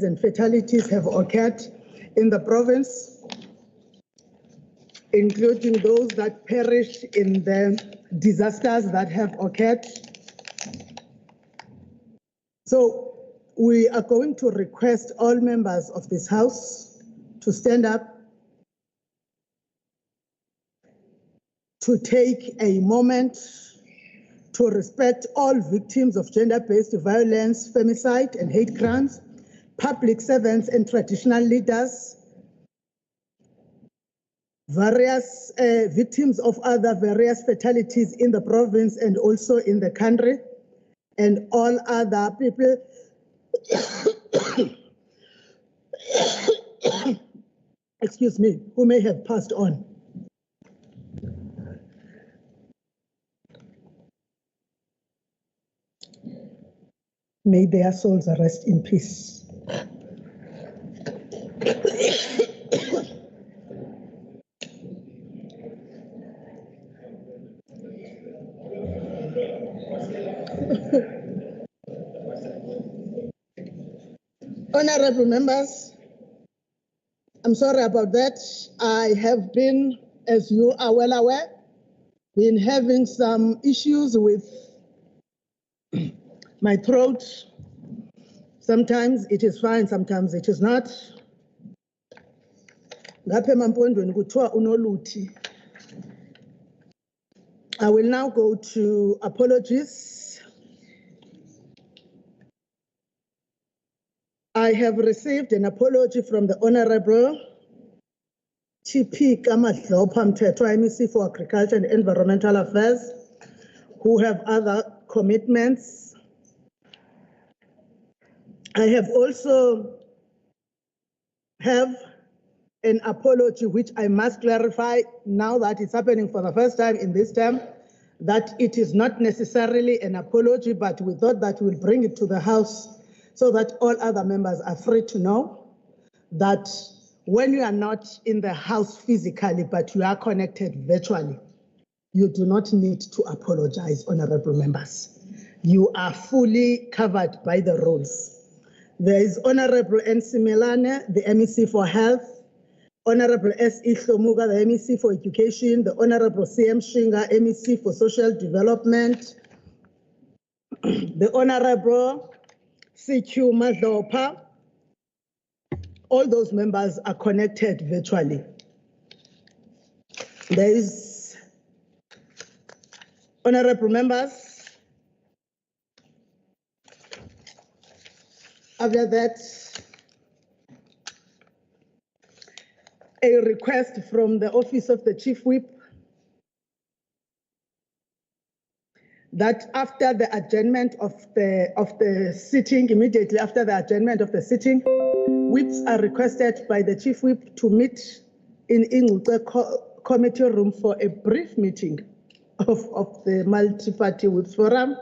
and fatalities have occurred in the province, including those that perished in the disasters that have occurred. So we are going to request all members of this House to stand up, to take a moment to respect all victims of gender-based violence, femicide, and hate crimes, public servants and traditional leaders, various victims of other various fatalities in the province and also in the country, and all other people excuse me, who may have passed on. May their souls rest in peace. Honorable members, I'm sorry about that. I have been, as you are well aware, been having some issues with my throat. Sometimes it is fine, sometimes it is not. I will now go to apologies. I have received an apology from the Honorable TP Kamadlopa Mthethwa, MEC for Agriculture and Environmental Affairs, who have other commitments. I have also have an apology, which I must clarify now that it's happening for the first time in this term, that it is not necessarily an apology, but we thought that we'll bring it to the House so that all other members are free to know that when you are not in the House physically, but you are connected virtually, you do not need to apologize, honorable members. You are fully covered by the rules. There is Honorable N.C. Milane, the MEC for Health, Honorable S.E. Hlomuga, the MEC for Education, the Honorable C.M. Shinga, MEC for Social Development, the Honorable C.Q. Madlopa. All those members are connected virtually. There is, honorable members, after that, a request from the Office of the Chief Whip that after the adjournment of the sitting, immediately after the adjournment of the sitting, whips are requested by the Chief Whip to meet in Ingcuce committee room for a brief meeting of the multi-party whips forum.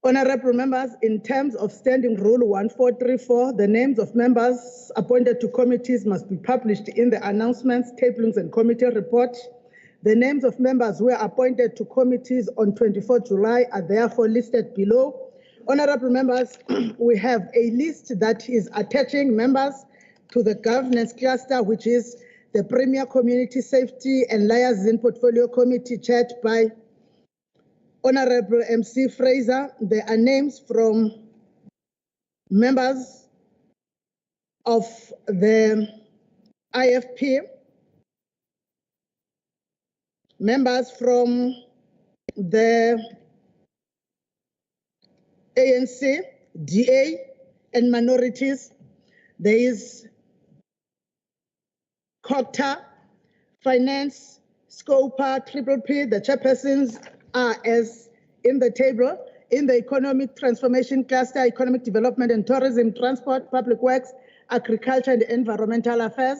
Honorable members, in terms of Standing Rule 1434, the names of members appointed to committees must be published in the announcements, tablings, and committee report. The names of members who are appointed to committees on 24 July are therefore listed below. Honorable members, we have a list that is attaching members to the governance cluster, which is the Premier Community Safety and Liaison Portfolio Committee chaired by Honorable MC Fraser. There are names from members of the IFP, members from the ANC, DA, and minorities. There is COCTA, Finance, SCOPA, Triple P. The chairpersons are as in the table. In the Economic Transformation Cluster, Economic Development and Tourism, Transport, Public Works, Agriculture and Environmental Affairs.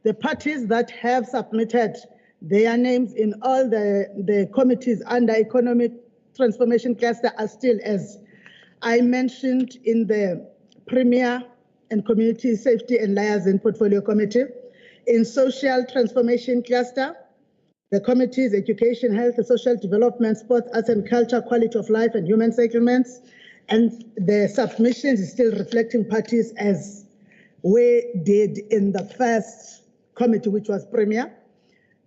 The parties that have submitted their names in all the committees under Economic Transformation Cluster are still as I mentioned in the Premier and Community Safety and Liaison Portfolio Committee. In Social Transformation Cluster, the committees, Education, Health, Social Development, Sports, Arts and Culture, Quality of Life, and Human Settlements. And the submissions is still reflecting parties as we did in the first committee, which was Premier.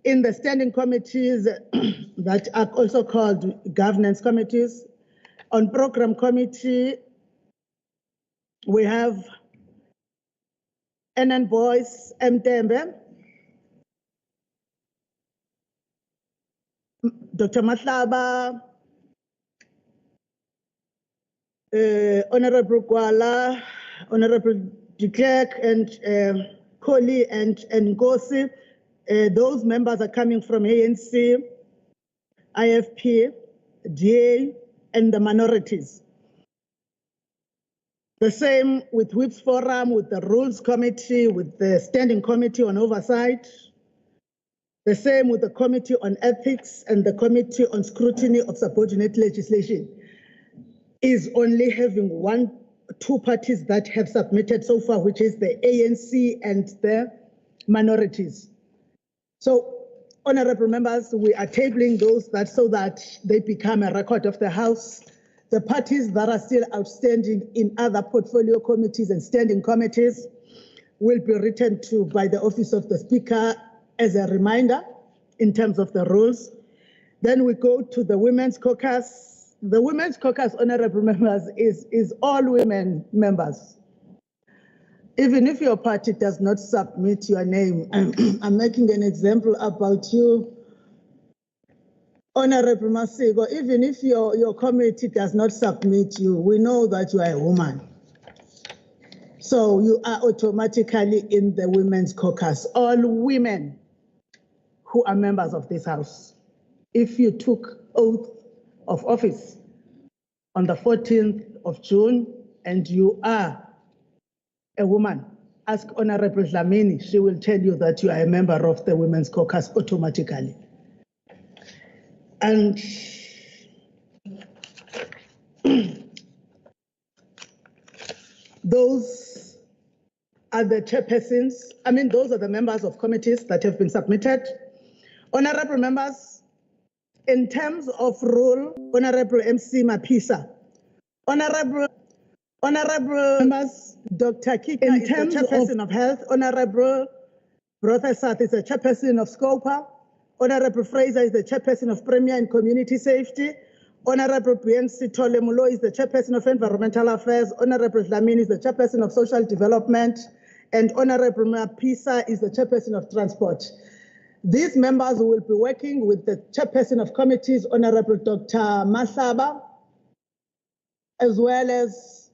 In the standing committees that are also called governance committees, on program committee, we have Enan Boyce Mtembe, Dr. Matlaba, Honorable Kwala, Honorable de Klerk, and Kohli and Ngosi. Those members are coming from ANC, IFP, DA, and the minorities. The same with Whips Forum, with the Rules Committee, with the Standing Committee on Oversight. The same with the Committee on Ethics and the Committee on Scrutiny of Subordinate Legislation. Is only having two parties that have submitted so far, which is the ANC and the minorities. So, honorable members, we are tabling those so that they become a record of the House. The parties that are still outstanding in other portfolio committees and standing committees will be written to by the Office of the Speaker as a reminder in terms of the rules. Then we go to the Women's Caucus. The Women's Caucus, honorable members, is all women members. Even if your party does not submit your name, I'm making an example about you, Honorable Masego, even if your committee does not submit you, we know that you are a woman. So you are automatically in the Women's Caucus, all women who are members of this House. If you took oath of office on the 14th of June and you are a woman, ask Honorable Dlamini, she will tell you that you are a member of the Women's Caucus automatically. And those are the chairpersons, those are the members of committees that have been submitted. Honorable members, in terms of rule, Honorable MC Mapisa, Honorable members, Dr. Kika is the chairperson of Health, Honorable Brother Sath is the chairperson of SCOPA, Honorable Fraser is the chairperson of Premier and Community Safety. Honorable BNC Tolemulo is the chairperson of Environmental Affairs. Honorable Dlamini is the chairperson of Social Development. And Honorable Mapisa is the chairperson of Transport. These members will be working with the chairperson of committees, Honorable Dr. Matlaba, as well as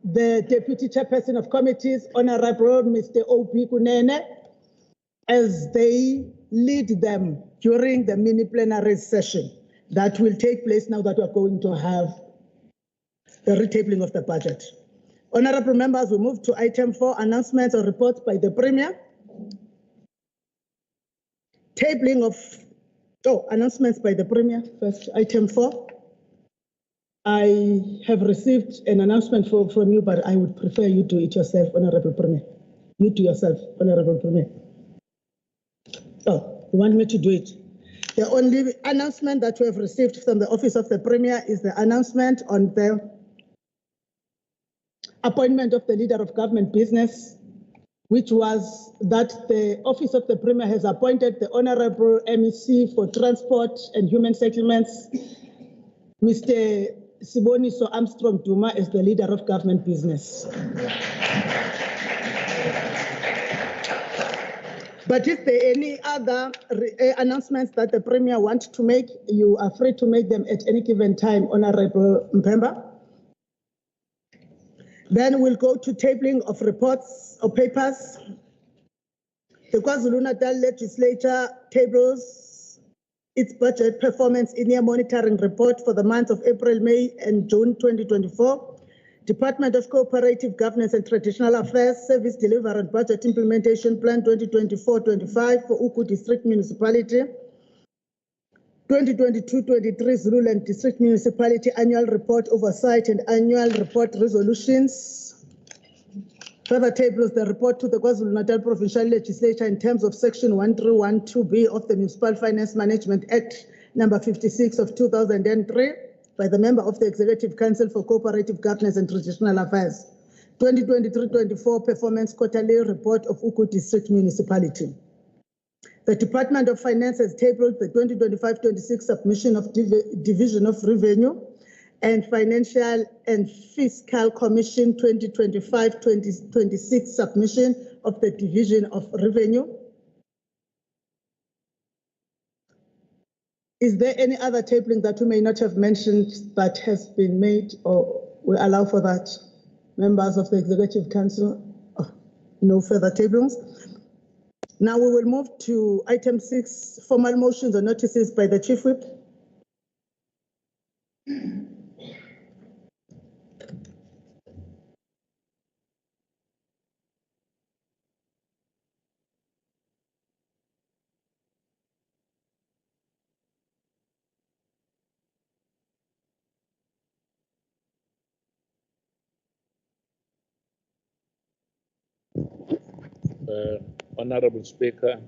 the deputy chairperson of committees, Honorable Mr. O.P. Kunene, as they lead them during the mini plenary session that will take place now that we are going to have the retabling of the budget. Honorable members, we move to item 4, announcements or reports by the Premier. Tabling of, announcements by the Premier first, item 4. I have received an announcement from you, but I would prefer you do it yourself, Honorable Premier. You do yourself, Honorable Premier. Oh, you want me to do it? The only announcement that we have received from the Office of the Premier is the announcement on the appointment of the Leader of Government Business, which was that the Office of the Premier has appointed the Honorable MEC for Transport and Human Settlements, Mr. Siboniso Armstrong Duma, as the Leader of Government Business. But if there are any other announcements that the Premier wants to make, you are free to make them at any given time, Honorable Mpemba. Then we'll go to tabling of reports or papers. The KwaZulu-Natal Legislature tables its budget performance in-year monitoring report for the months of April, May, and June 2024. Department of Cooperative Governance and Traditional Affairs, Service Delivery and Budget Implementation Plan 2024-25 for Uku District Municipality, 2022-23 Zululand District Municipality Annual Report Oversight and Annual Report Resolutions. Further tables the report to the KwaZulu-Natal Provincial Legislature in terms of Section 1312B of the Municipal Finance Management Act number 56 of 2003. by the member of the Executive Council for Cooperative Governance and Traditional Affairs, 2023-24 Performance Quarterly Report of Uku District Municipality. The Department of Finance has tabled the 2025-26 submission of Division of Revenue and Financial and Fiscal Commission 2025-26 submission of the Division of Revenue. Is there any other tabling that we may not have mentioned that has been made, or we allow for that? Members of the Executive Council? Oh, no further tablings. Now we will move to item 6, formal motions or notices by the Chief Whip. Honorable Speaker,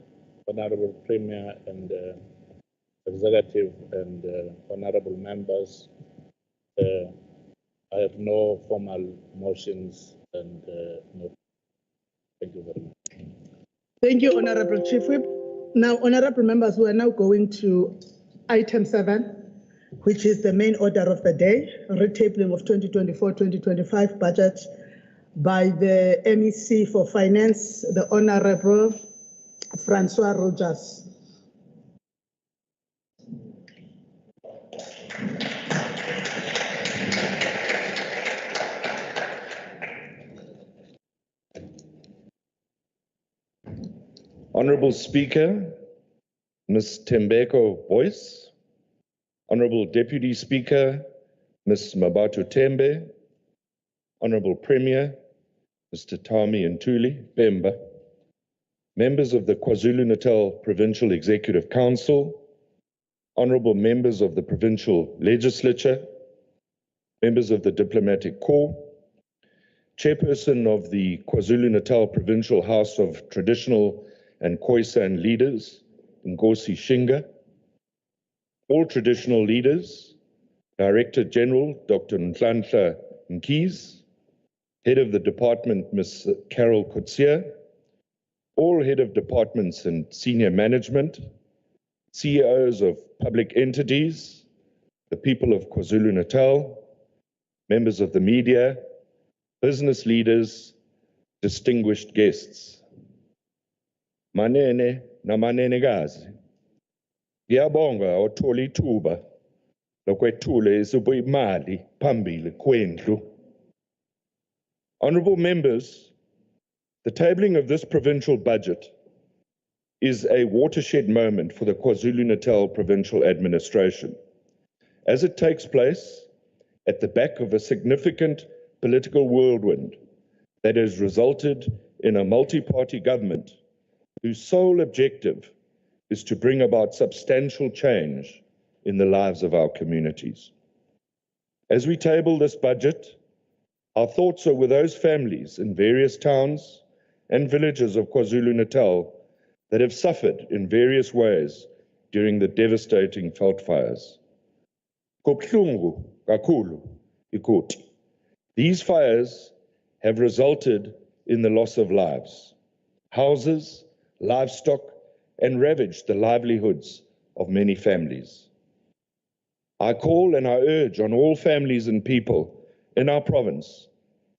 Honorable Premier and Executive and Honorable Members, I have no formal motions and no. Thank you very much. Thank you, Honorable Chief Whip. Now, Honorable Members, we are now going to item 7, which is the main order of the day, retabling of 2024-2025 budget by the MEC for Finance, the Honorable Francois Rogers. Honorable Speaker, Ms. Tembeko Boyce, Honorable Deputy Speaker, Ms. Mabatu Tembe, Honorable Premier, Mr. Tami Ntuli Bemba, members of the KwaZulu-Natal Provincial Executive Council, honorable members of the Provincial Legislature, members of the Diplomatic Corps, Chairperson of the KwaZulu-Natal Provincial House of Traditional and Khoisan Leaders, Nkosi Shinga, all traditional leaders, Director General Dr. Nhlanhla Mkhize, Head of the Department Ms. Carol Kutsia, all Head of Departments and Senior Management, CEOs of public entities, the people of KwaZulu-Natal, members of the media, business leaders, distinguished guests. Manene na manenekazi, ngiyabonga othola ithuba lokwethula isibuyimali phambili kwendlu. Honorable members, the tabling of this provincial budget is a watershed moment for the KwaZulu-Natal Provincial Administration, as it takes place at the back of a significant political whirlwind that has resulted in a multi-party government whose sole objective is to bring about substantial change in the lives of our communities. As we table this budget, our thoughts are with those families in various towns and villages of KwaZulu-Natal that have suffered in various ways during the devastating veld fires. Kubuhlungu kakhulu ikuthi. These fires have resulted in the loss of lives, houses, livestock, and ravaged the livelihoods of many families. I call and I urge on all families and people in our province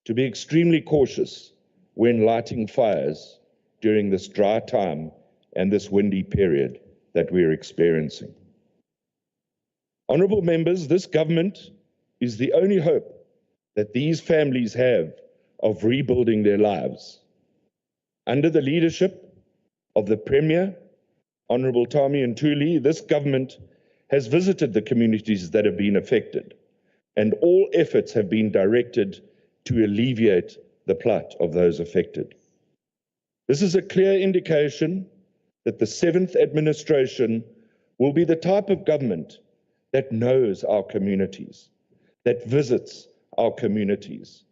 to be extremely cautious when lighting fires during this dry time and this windy period that we're experiencing. Honourable members, this government is the only hope that these families have of rebuilding their lives. Under the leadership of the Premier, Honourable Tami Ntuli, this government has visited the communities that have been affected, and all efforts have been directed to alleviate the plight of those affected. This is a clear indication that the 7th administration will be the type of government that knows our communities, that visits our communities,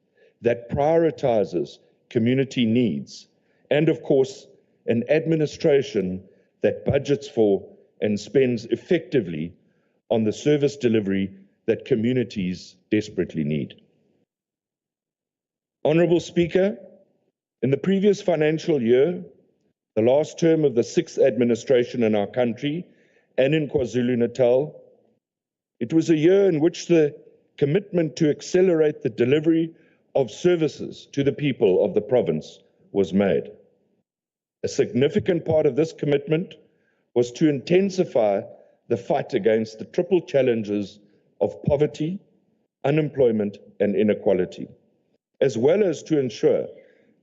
that prioritizes community needs, and of course, an administration that budgets for and spends effectively on the service delivery that communities desperately need. Honourable Speaker, in the previous financial year, the last term of the 6th administration in our country and in KwaZulu-Natal, it was a year in which the commitment to accelerate the delivery of services to the people of the province was made. A significant part of this commitment was to intensify the fight against the triple challenges of poverty, unemployment, and inequality, as well as to ensure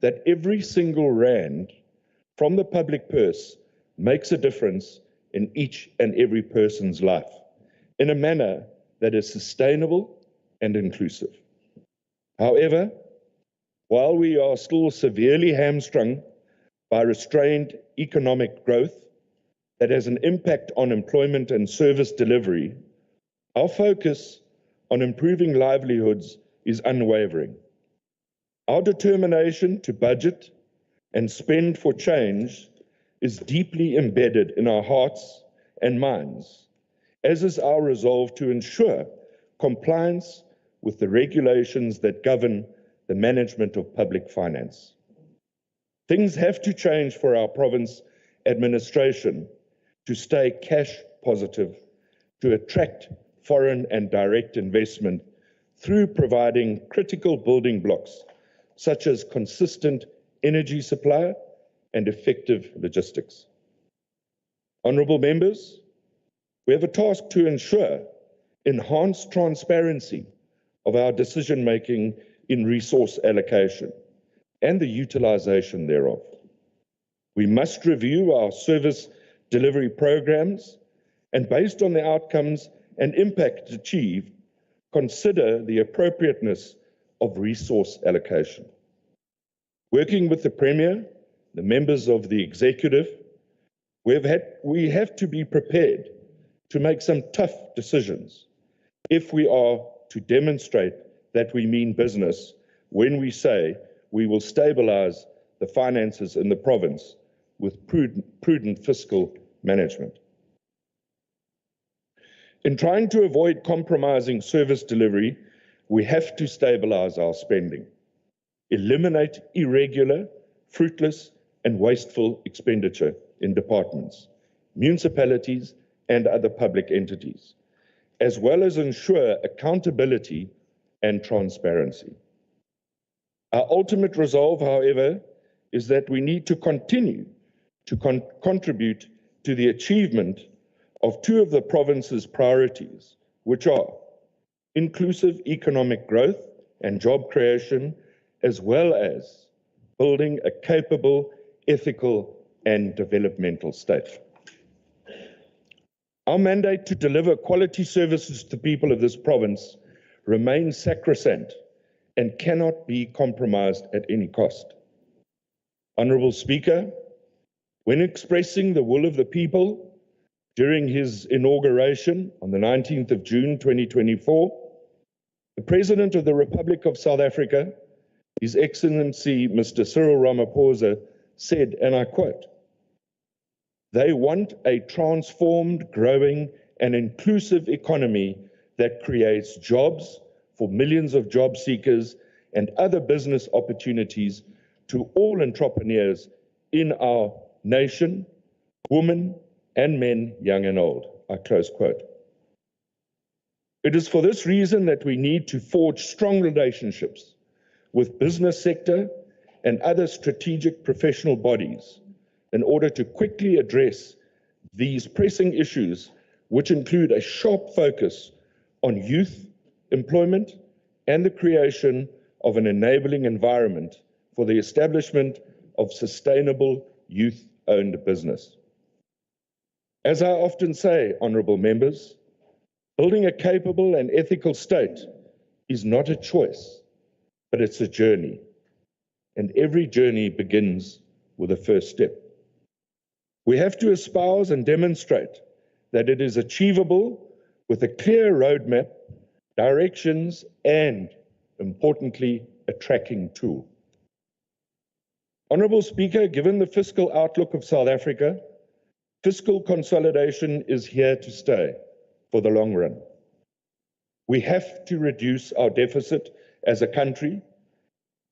that every single rand from the public purse makes a difference in each and every person's life in a manner that is sustainable and inclusive. However, while we are still severely hamstrung by restrained economic growth that has an impact on employment and service delivery, our focus on improving livelihoods is unwavering. Our determination to budget and spend for change is deeply embedded in our hearts and minds, as is our resolve to ensure compliance with the regulations that govern the management of public finance. Things have to change for our province administration to stay cash positive, to attract foreign and direct investment through providing critical building blocks such as consistent energy supply and effective logistics. Honourable members, we have a task to ensure enhanced transparency of our decision-making in resource allocation and the utilisation thereof. We must review our service delivery programs and, based on the outcomes and impact achieved, consider the appropriateness of resource allocation. Working with the Premier, the members of the Executive, we have to be prepared to make some tough decisions if we are to demonstrate that we mean business when we say we will stabilise the finances in the province with prudent fiscal management. In trying to avoid compromising service delivery, we have to stabilise our spending, eliminate irregular, fruitless, and wasteful expenditure in departments, municipalities, and other public entities, as well as ensure accountability and transparency. Our ultimate resolve, however, is that we need to continue to contribute to the achievement of two of the province's priorities, which are inclusive economic growth and job creation, as well as building a capable, ethical, and developmental state. Our mandate to deliver quality services to the people of this province remains sacrosanct and cannot be compromised at any cost. Honourable Speaker, when expressing the will of the people during his inauguration on the 19th of June 2024, the President of the Republic of South Africa, His Excellency Mr. Cyril Ramaphosa, said, and I quote, "They want a transformed, growing, and inclusive economy that creates jobs for millions of job seekers and other business opportunities to all entrepreneurs in our nation, women and men, young and old." I close quote. It is for this reason that we need to forge strong relationships with business sector and other strategic professional bodies in order to quickly address these pressing issues, which include a sharp focus on youth employment and the creation of an enabling environment for the establishment of sustainable youth-owned business. As I often say, honourable members, building a capable and ethical state is not a choice, but it's a journey. And every journey begins with a first step. We have to espouse and demonstrate that it is achievable with a clear roadmap, directions, and, importantly, a tracking tool. Honourable Speaker, given the fiscal outlook of South Africa, fiscal consolidation is here to stay for the long run. We have to reduce our deficit as a country,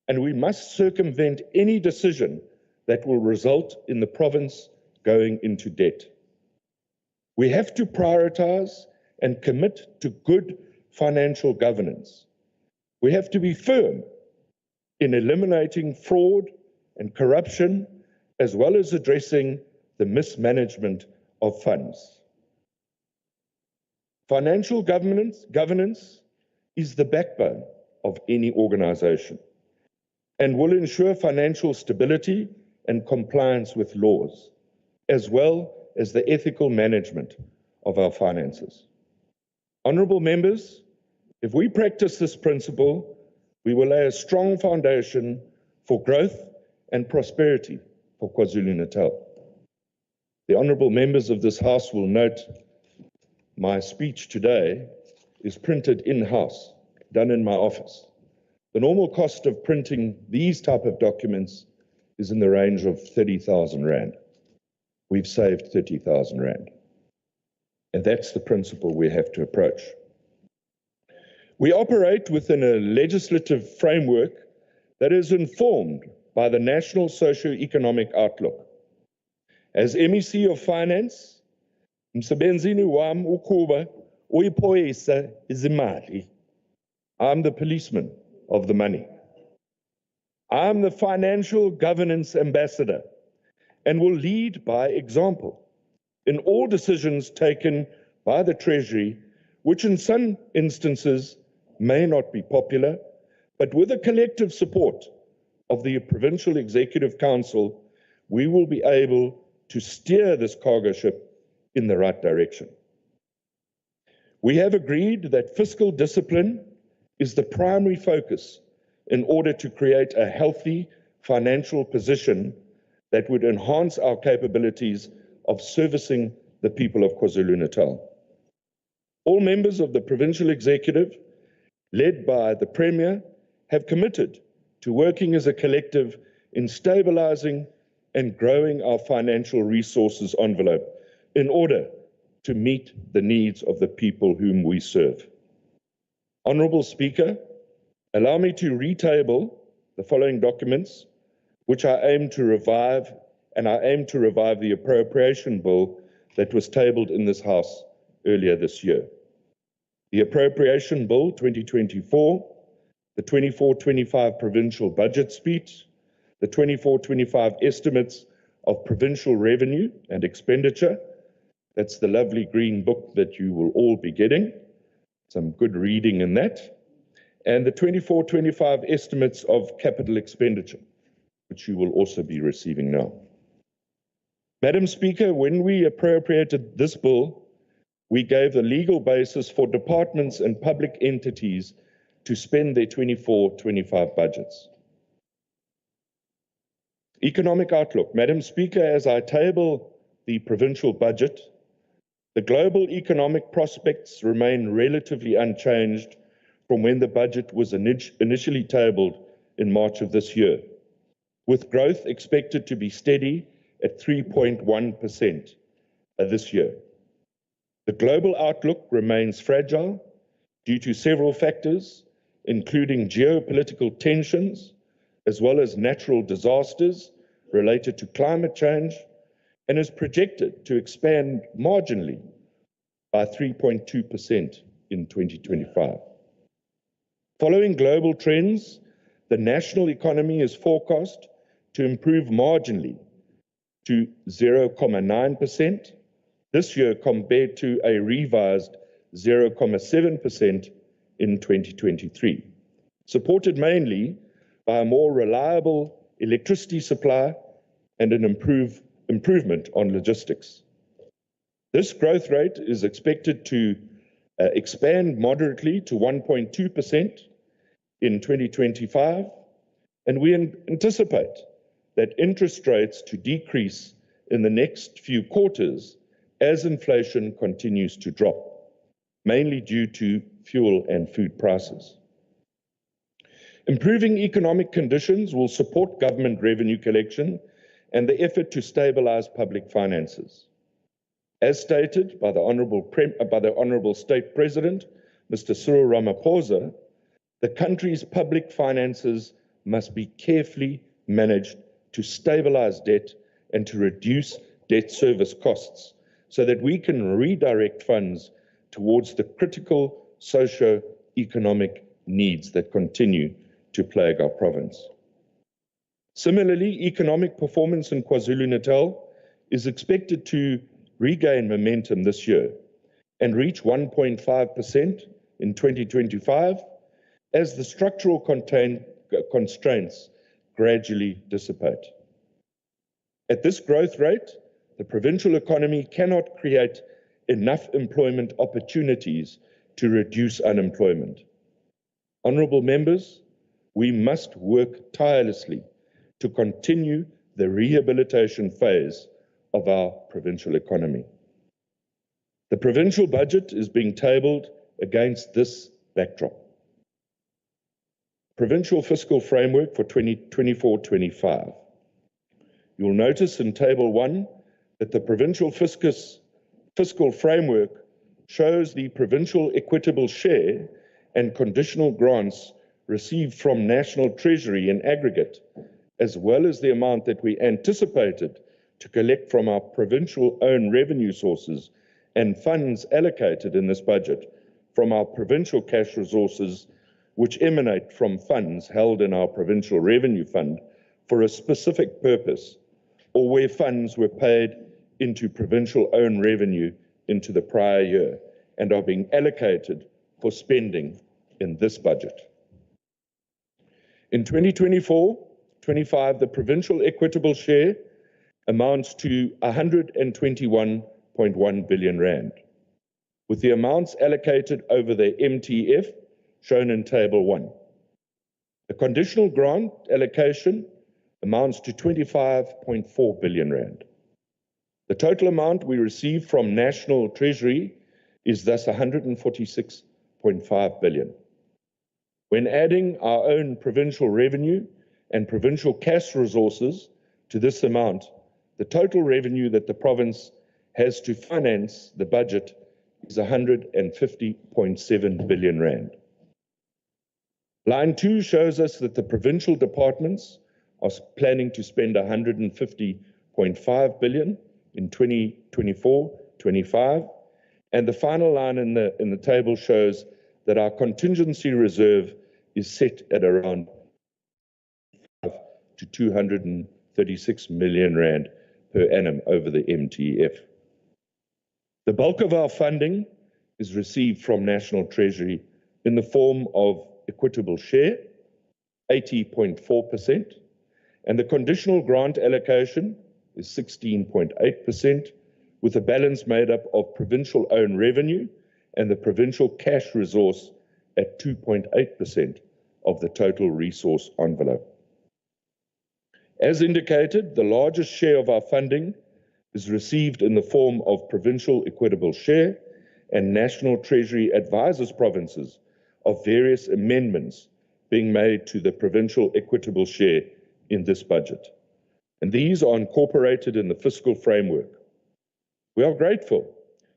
and we must circumvent any decision that will result in the province going into debt. We have to prioritize and commit to good financial governance. We have to be firm in eliminating fraud and corruption, as well as addressing the mismanagement of funds. Financial governance is the backbone of any organization and will ensure financial stability and compliance with laws, as well as the ethical management of our finances. Honourable members, if we practice this principle, we will lay a strong foundation for growth and prosperity for KwaZulu-Natal. The honourable members of this House will note my speech today is printed in-house, done in my office. The normal cost of printing these type of documents is in the range of 30,000 Rand. We've saved 30,000 Rand. And that's the principle we have to approach. We operate within a legislative framework that is informed by the National Socio-Economic Outlook. As MEC of Finance, msebenzini wami ukuba uyiphoyisa izimali. I'm the policeman of the money. I'm the financial governance ambassador and will lead by example in all decisions taken by the Treasury, which in some instances may not be popular, but with the collective support of the Provincial Executive Council, we will be able to steer this cargo ship in the right direction. We have agreed that fiscal discipline is the primary focus in order to create a healthy financial position that would enhance our capabilities of servicing the people of KwaZulu-Natal. All members of the Provincial Executive, led by the Premier, have committed to working as a collective in stabilizing and growing our financial resources envelope in order to meet the needs of the people whom we serve. Honourable Speaker, allow me to retable the following documents, which I aim to revive, and I aim to revive the appropriation bill that was tabled in this House earlier this year. The Appropriation Bill 2024, the 24-25 Provincial Budget Speech, the 24-25 Estimates of Provincial Revenue and Expenditure. That's the lovely green book that you will all be getting. Some good reading in that. And the 24-25 Estimates of Capital Expenditure, which you will also be receiving now. Madam Speaker, when we appropriated this bill, we gave the legal basis for departments and public entities to spend their 24-25 budgets. Economic outlook. Madam Speaker, as I table the provincial budget, the global economic prospects remain relatively unchanged from when the budget was initially tabled in March of this year, with growth expected to be steady at 3.1% this year. The global outlook remains fragile due to several factors, including geopolitical tensions, as well as natural disasters related to climate change, and is projected to expand marginally by 3.2% in 2025. Following global trends, the national economy is forecast to improve marginally to 0.9% this year compared to a revised 0.7% in 2023, supported mainly by a more reliable electricity supply and an improvement on logistics. This growth rate is expected to expand moderately to 1.2% in 2025, and we anticipate that interest rates to decrease in the next few quarters as inflation continues to drop, mainly due to fuel and food prices. Improving economic conditions will support government revenue collection and the effort to stabilize public finances. As stated by the Honourable State President, Mr. Cyril Ramaphosa, the country's public finances must be carefully managed to stabilize debt and to reduce debt service costs so that we can redirect funds towards the critical socio-economic needs that continue to plague our province. Similarly, economic performance in KwaZulu-Natal is expected to regain momentum this year and reach 1.5% in 2025 as the structural constraints gradually dissipate. At this growth rate, the provincial economy cannot create enough employment opportunities to reduce unemployment. Honourable members, we must work tirelessly to continue the rehabilitation phase of our provincial economy. The provincial budget is being tabled against this backdrop. Provincial fiscal framework for 2024-25. You'll notice in Table 1 that the provincial fiscal framework shows the provincial equitable share and conditional grants received from National Treasury in aggregate, as well as the amount that we anticipated to collect from our provincial own revenue sources and funds allocated in this budget from our provincial cash resources, which emanate from funds held in our provincial revenue fund for a specific purpose, or where funds were paid into provincial own revenue into the prior year and are being allocated for spending in this budget. In 2024-25, the provincial equitable share amounts to 121.1 billion rand, with the amounts allocated over the MTF shown in Table 1. The conditional grant allocation amounts to 25.4 billion rand. The total amount we receive from National Treasury is thus 146.5 billion. When adding our own provincial revenue and provincial cash resources to this amount, the total revenue that the province has to finance the budget is 150.7 billion rand. Line 2 shows us that the provincial departments are planning to spend 150.5 billion in 2024-25, and the final line in the table shows that our contingency reserve is set at around to 236 million rand per annum over the MTF. The bulk of our funding is received from National Treasury in the form of equitable share, 80.4%, and the conditional grant allocation is 16.8%, with a balance made up of provincial own revenue and the provincial cash resource at 2.8% of the total resource envelope. As indicated, the largest share of our funding is received in the form of provincial equitable share, and National Treasury advises provinces of various amendments being made to the provincial equitable share in this budget. And these are incorporated in the fiscal framework. We are grateful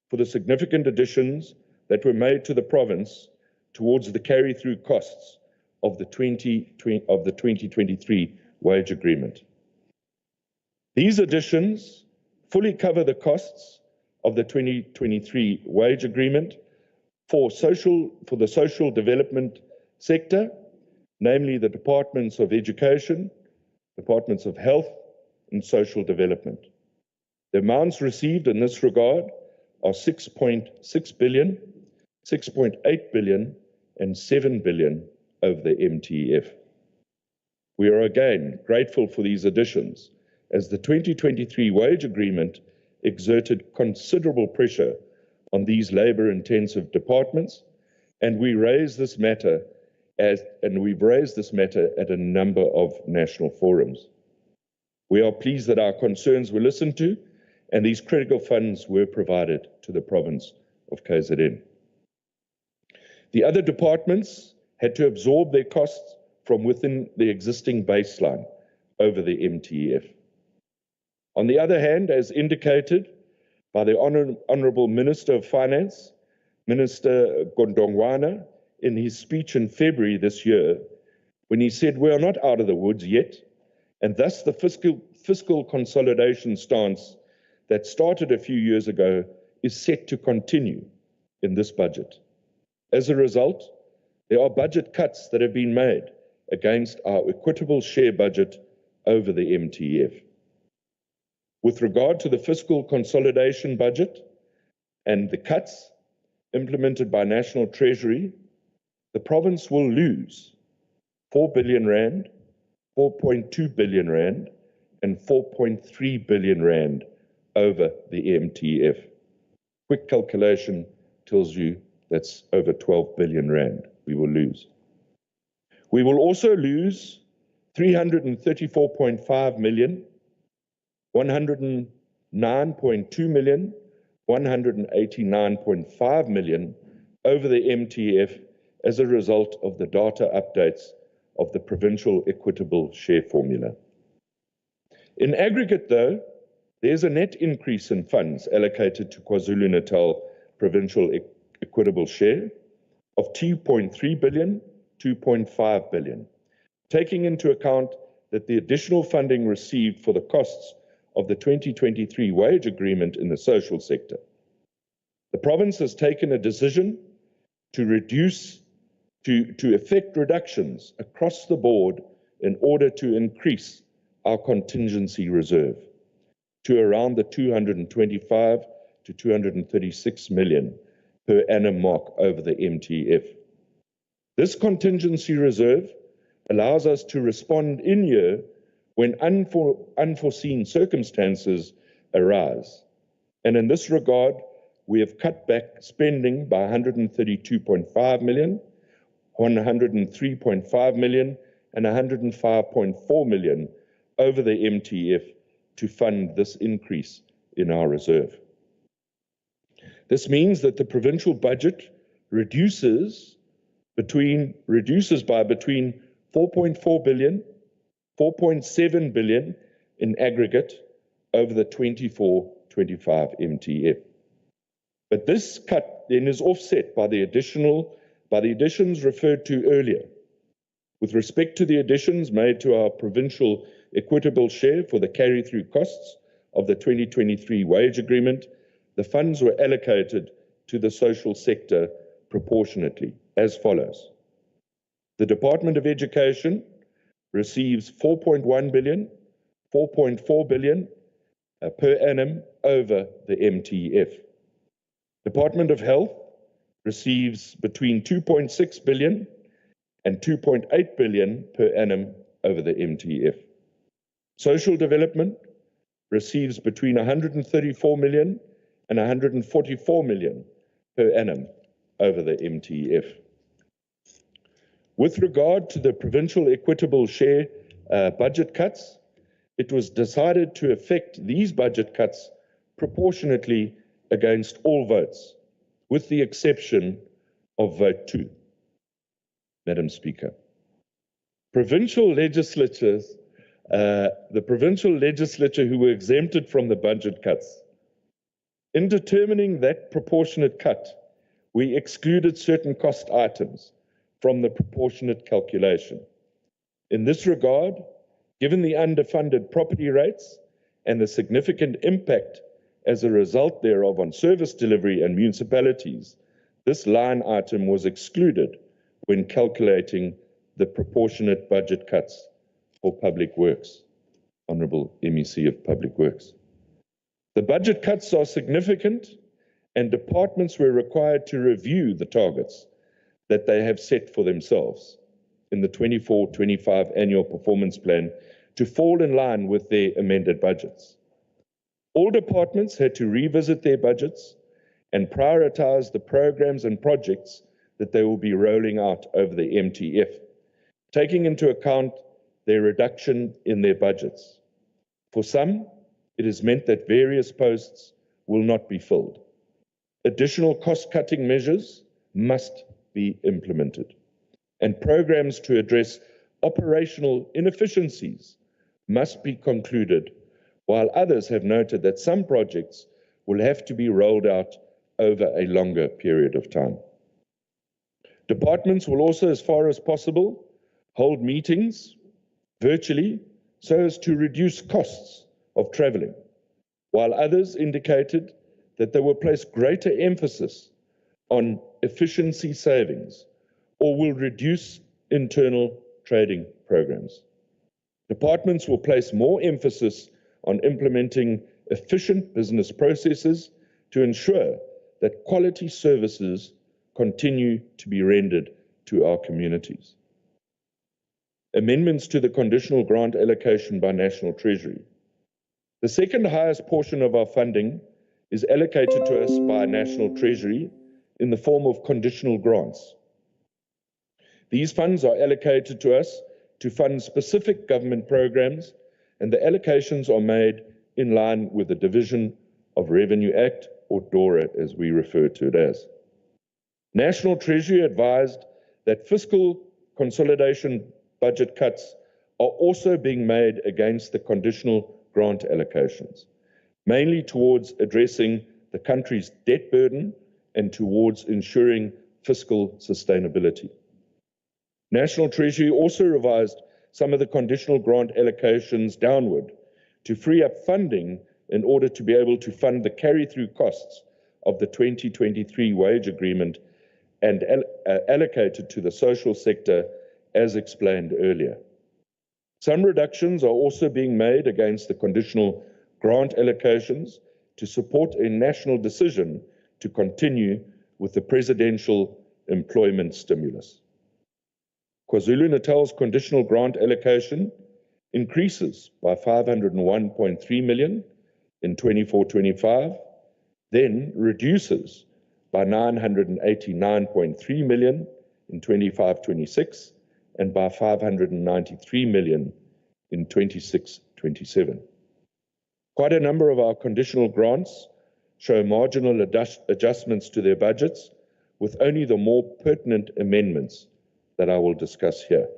for the significant additions that were made to the province towards the carry-through costs of the 2023 wage agreement. These additions fully cover the costs of the 2023 wage agreement for the social development sector, namely the Departments of Education, Departments of Health and Social Development. The amounts received in this regard are 6.6 billion, 6.8 billion and 7 billion over the MTF. We are again grateful for these additions, as the 2023 wage agreement exerted considerable pressure on these labour-intensive departments, and we've raised this matter at a number of national forums. We are pleased that our concerns were listened to, and these critical funds were provided to the province of KZN. The other departments had to absorb their costs from within the existing baseline over the MTF. On the other hand, as indicated by the Honourable Minister of Finance, Minister Gondongwana, in his speech in February this year, when he said, "We are not out of the woods yet," and thus the fiscal consolidation stance that started a few years ago is set to continue in this budget. As a result, there are budget cuts that have been made against our equitable share budget over the MTF. With regard to the fiscal consolidation budget and the cuts implemented by National Treasury, the province will lose 4 billion rand, 4.2 billion rand, and 4.3 billion rand over the MTF. Quick calculation tells you that's over 12 billion rand we will lose. We will also lose 334.5 million, 109.2 million, 189.5 million over the MTF as a result of the data updates of the provincial equitable share formula. In aggregate, though, there's a net increase in funds allocated to KwaZulu-Natal provincial equitable share of 2.3 billion, 2.5 billion, taking into account that the additional funding received for the costs of the 2023 wage agreement in the social sector. The province has taken a decision to effect reductions across the board in order to increase our contingency reserve to around the 225 to 236 million per annum mark over the MTF. This contingency reserve allows us to respond in year when unforeseen circumstances arise. And in this regard, we have cut back spending by 132.5 million, 103.5 million, and 105.4 million over the MTF to fund this increase in our reserve. This means that the provincial budget reduces by between 4.4 billion, 4.7 billion in aggregate over the 24-25 MTF. But this cut then is offset by the additions referred to earlier. With respect to the additions made to our provincial equitable share for the carry-through costs of the 2023 wage agreement, the funds were allocated to the social sector proportionately as follows. The Department of Education receives 4.1 billion, 4.4 billion per annum over the MTF. Department of Health receives between 2.6 billion and 2.8 billion per annum over the MTF. Social Development receives between 134 million and 144 million per annum over the MTF. With regard to the provincial equitable share budget cuts, it was decided to effect these budget cuts proportionately against all votes, with the exception of vote 2. Madam Speaker, provincial legislatures, the provincial legislature who were exempted from the budget cuts, in determining that proportionate cut, we excluded certain cost items from the proportionate calculation. In this regard, given the underfunded property rates and the significant impact as a result thereof on service delivery and municipalities, this line item was excluded when calculating the proportionate budget cuts for public works. Honourable MEC of Public Works. The budget cuts are significant, and departments were required to review the targets that they have set for themselves in the 24-25 annual performance plan to fall in line with their amended budgets. All departments had to revisit their budgets and prioritize the programs and projects that they will be rolling out over the MTF, taking into account their reduction in their budgets. For some, it has meant that various posts will not be filled. Additional cost-cutting measures must be implemented, and programs to address operational inefficiencies must be concluded, while others have noted that some projects will have to be rolled out over a longer period of time. Departments will also, as far as possible, hold meetings virtually so as to reduce costs of travelling, while others indicated that they will place greater emphasis on efficiency savings or will reduce internal trading programs. Departments will place more emphasis on implementing efficient business processes to ensure that quality services continue to be rendered to our communities. Amendments to the conditional grant allocation by National Treasury. The second highest portion of our funding is allocated to us by National Treasury in the form of conditional grants. These funds are allocated to us to fund specific government programs, and the allocations are made in line with the Division of Revenue Act, or DORA as we refer to it as. National Treasury advised that fiscal consolidation budget cuts are also being made against the conditional grant allocations, mainly towards addressing the country's debt burden and towards ensuring fiscal sustainability. National Treasury also revised some of the conditional grant allocations downward to free up funding in order to be able to fund the carry-through costs of the 2023 wage agreement and allocated to the social sector as explained earlier. Some reductions are also being made against the conditional grant allocations to support a national decision to continue with the presidential employment stimulus. KwaZulu-Natal's conditional grant allocation increases by 501.3 million in 24-25, then reduces by 989.3 million in 25-26, and by 593 million in 26-27. Quite a number of our conditional grants show marginal adjustments to their budgets, with only the more pertinent amendments that I will discuss here.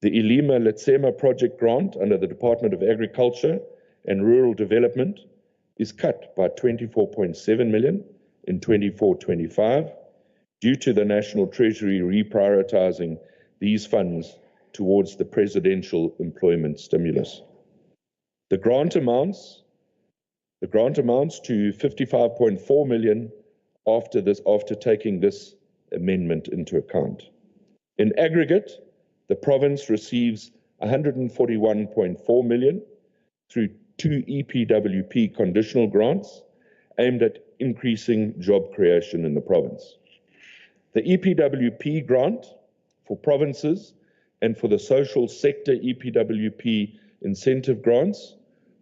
The Ilima Letsema project grant under the Department of Agriculture and Rural Development is cut by 24.7 million in 24-25 due to the National Treasury reprioritizing these funds towards the presidential employment stimulus. The grant amounts to 55.4 million after taking this amendment into account. In aggregate, the province receives 141.4 million through 2 EPWP conditional grants aimed at increasing job creation in the province. The EPWP grant for provinces and for the social sector EPWP incentive grants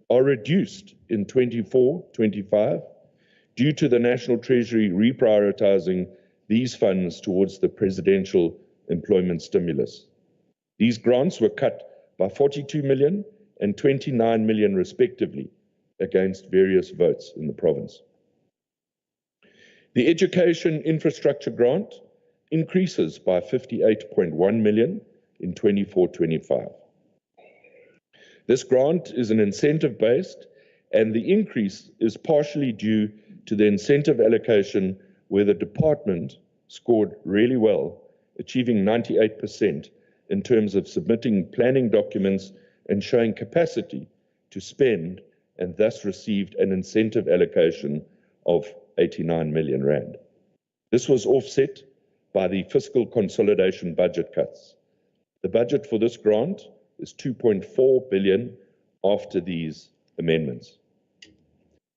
are reduced in 24-25 due to the National Treasury reprioritizing these funds towards the presidential employment stimulus. These grants were cut by 42 million and 29 million respectively against various votes in the province. The education infrastructure grant increases by 58.1 million in 24-25. This grant is an incentive-based, and the increase is partially due to the incentive allocation where the department scored really well, achieving 98% in terms of submitting planning documents and showing capacity to spend, and thus received an incentive allocation of 89 million rand. This was offset by the fiscal consolidation budget cuts. The budget for this grant is 2.4 billion after these amendments.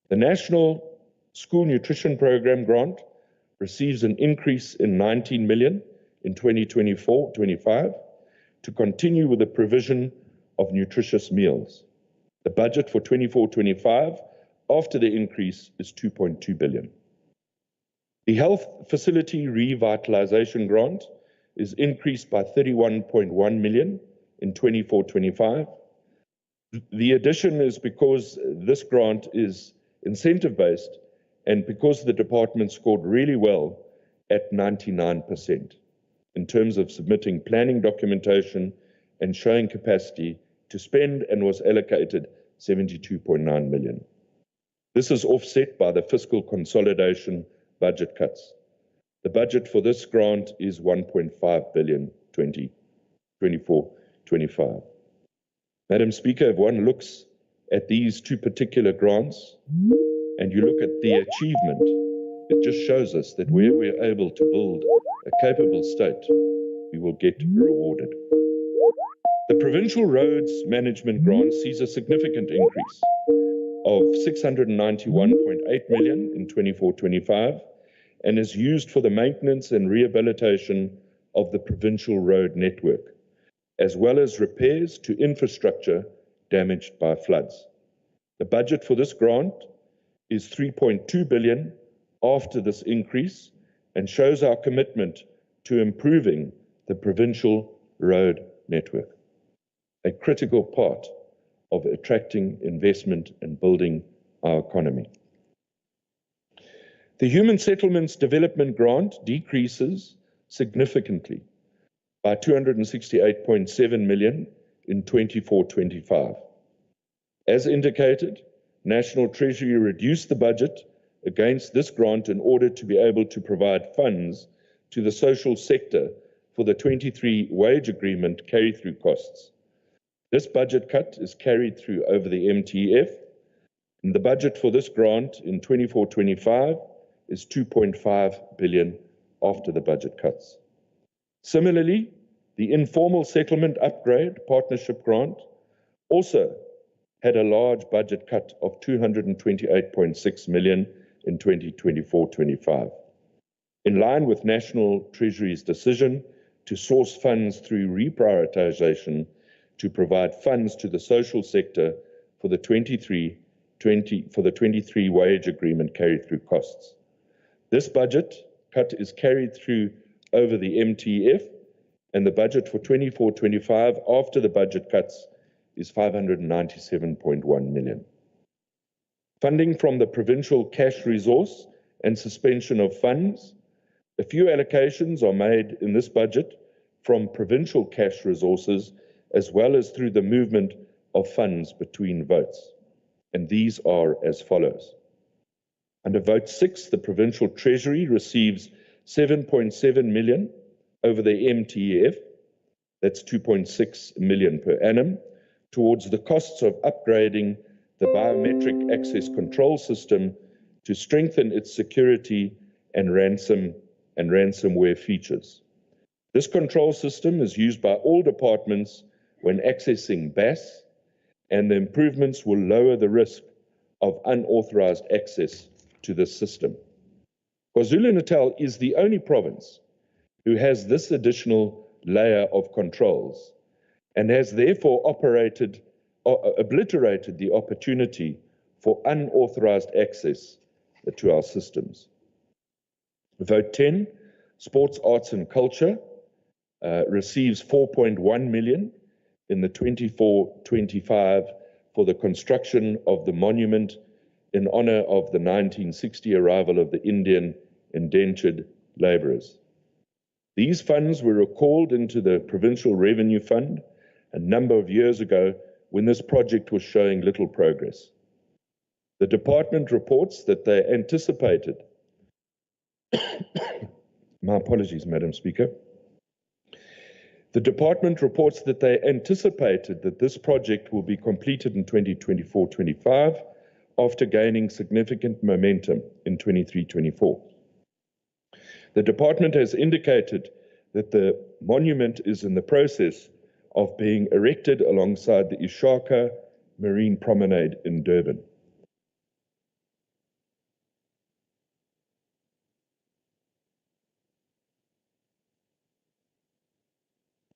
The National School Nutrition Program grant receives an increase in 19 million in 2024-25 to continue with the provision of nutritious meals. The budget for 24-25 after the increase is 2.2 billion. The Health Facility Revitalization Grant is increased by 31.1 million in 24-25. The addition is because this grant is incentive-based and because the department scored really well at 99% in terms of submitting planning documentation and showing capacity to spend, and was allocated 72.9 million. This is offset by the fiscal consolidation budget cuts. The budget for this grant is 1.5 billion 2024-25. Madam Speaker, if one looks at these two particular grants and you look at the achievement, it just shows us that where we're able to build a capable state, we will get rewarded. The Provincial Roads Management Grant sees a significant increase of 691.8 million in 24-25 and is used for the maintenance and rehabilitation of the provincial road network, as well as repairs to infrastructure damaged by floods. The budget for this grant is 3.2 billion after this increase and shows our commitment to improving the provincial road network, a critical part of attracting investment and building our economy. The Human Settlements Development Grant decreases significantly by 268.7 million in 24-25. As indicated, National Treasury reduced the budget against this grant in order to be able to provide funds to the social sector for the 23 wage agreement carry-through costs. This budget cut is carried through over the MTF, and the budget for this grant in 24-25 is 2.5 billion after the budget cuts. Similarly, the Informal Settlement Upgrade Partnership Grant also had a large budget cut of 228.6 million in 2024-25. In line with National Treasury's decision to source funds through reprioritization to provide funds to the social sector for the 23 wage agreement carry-through costs. This budget cut is carried through over the MTF, and the budget for 24-25 after the budget cuts is 597.1 million. Funding from the provincial cash resource and suspension of funds. A few allocations are made in this budget from provincial cash resources as well as through the movement of funds between votes. And these are as follows. Under Vote 6, the Provincial Treasury receives 7.7 million over the MTF, that's 2.6 million per annum, towards the costs of upgrading the biometric access control system to strengthen its security and ransomware features. This control system is used by all departments when accessing BAS, and the improvements will lower the risk of unauthorized access to this system. KwaZulu-Natal is the only province who has this additional layer of controls and has therefore obliterated the opportunity for unauthorized access to our systems. Vote 10, Sports, Arts and Culture receives 4.1 million in the 24-25 for the construction of the monument in honor of the 1960 arrival of the Indian indentured laborers. These funds were recalled into the Provincial Revenue Fund a number of years ago when this project was showing little progress. The department reports that they anticipated, my apologies, Madam Speaker. The department reports that they anticipated that this project will be completed in 2024-25 after gaining significant momentum in 23-24. The department has indicated that the monument is in the process of being erected alongside the Ishaka Marine Promenade in Durban.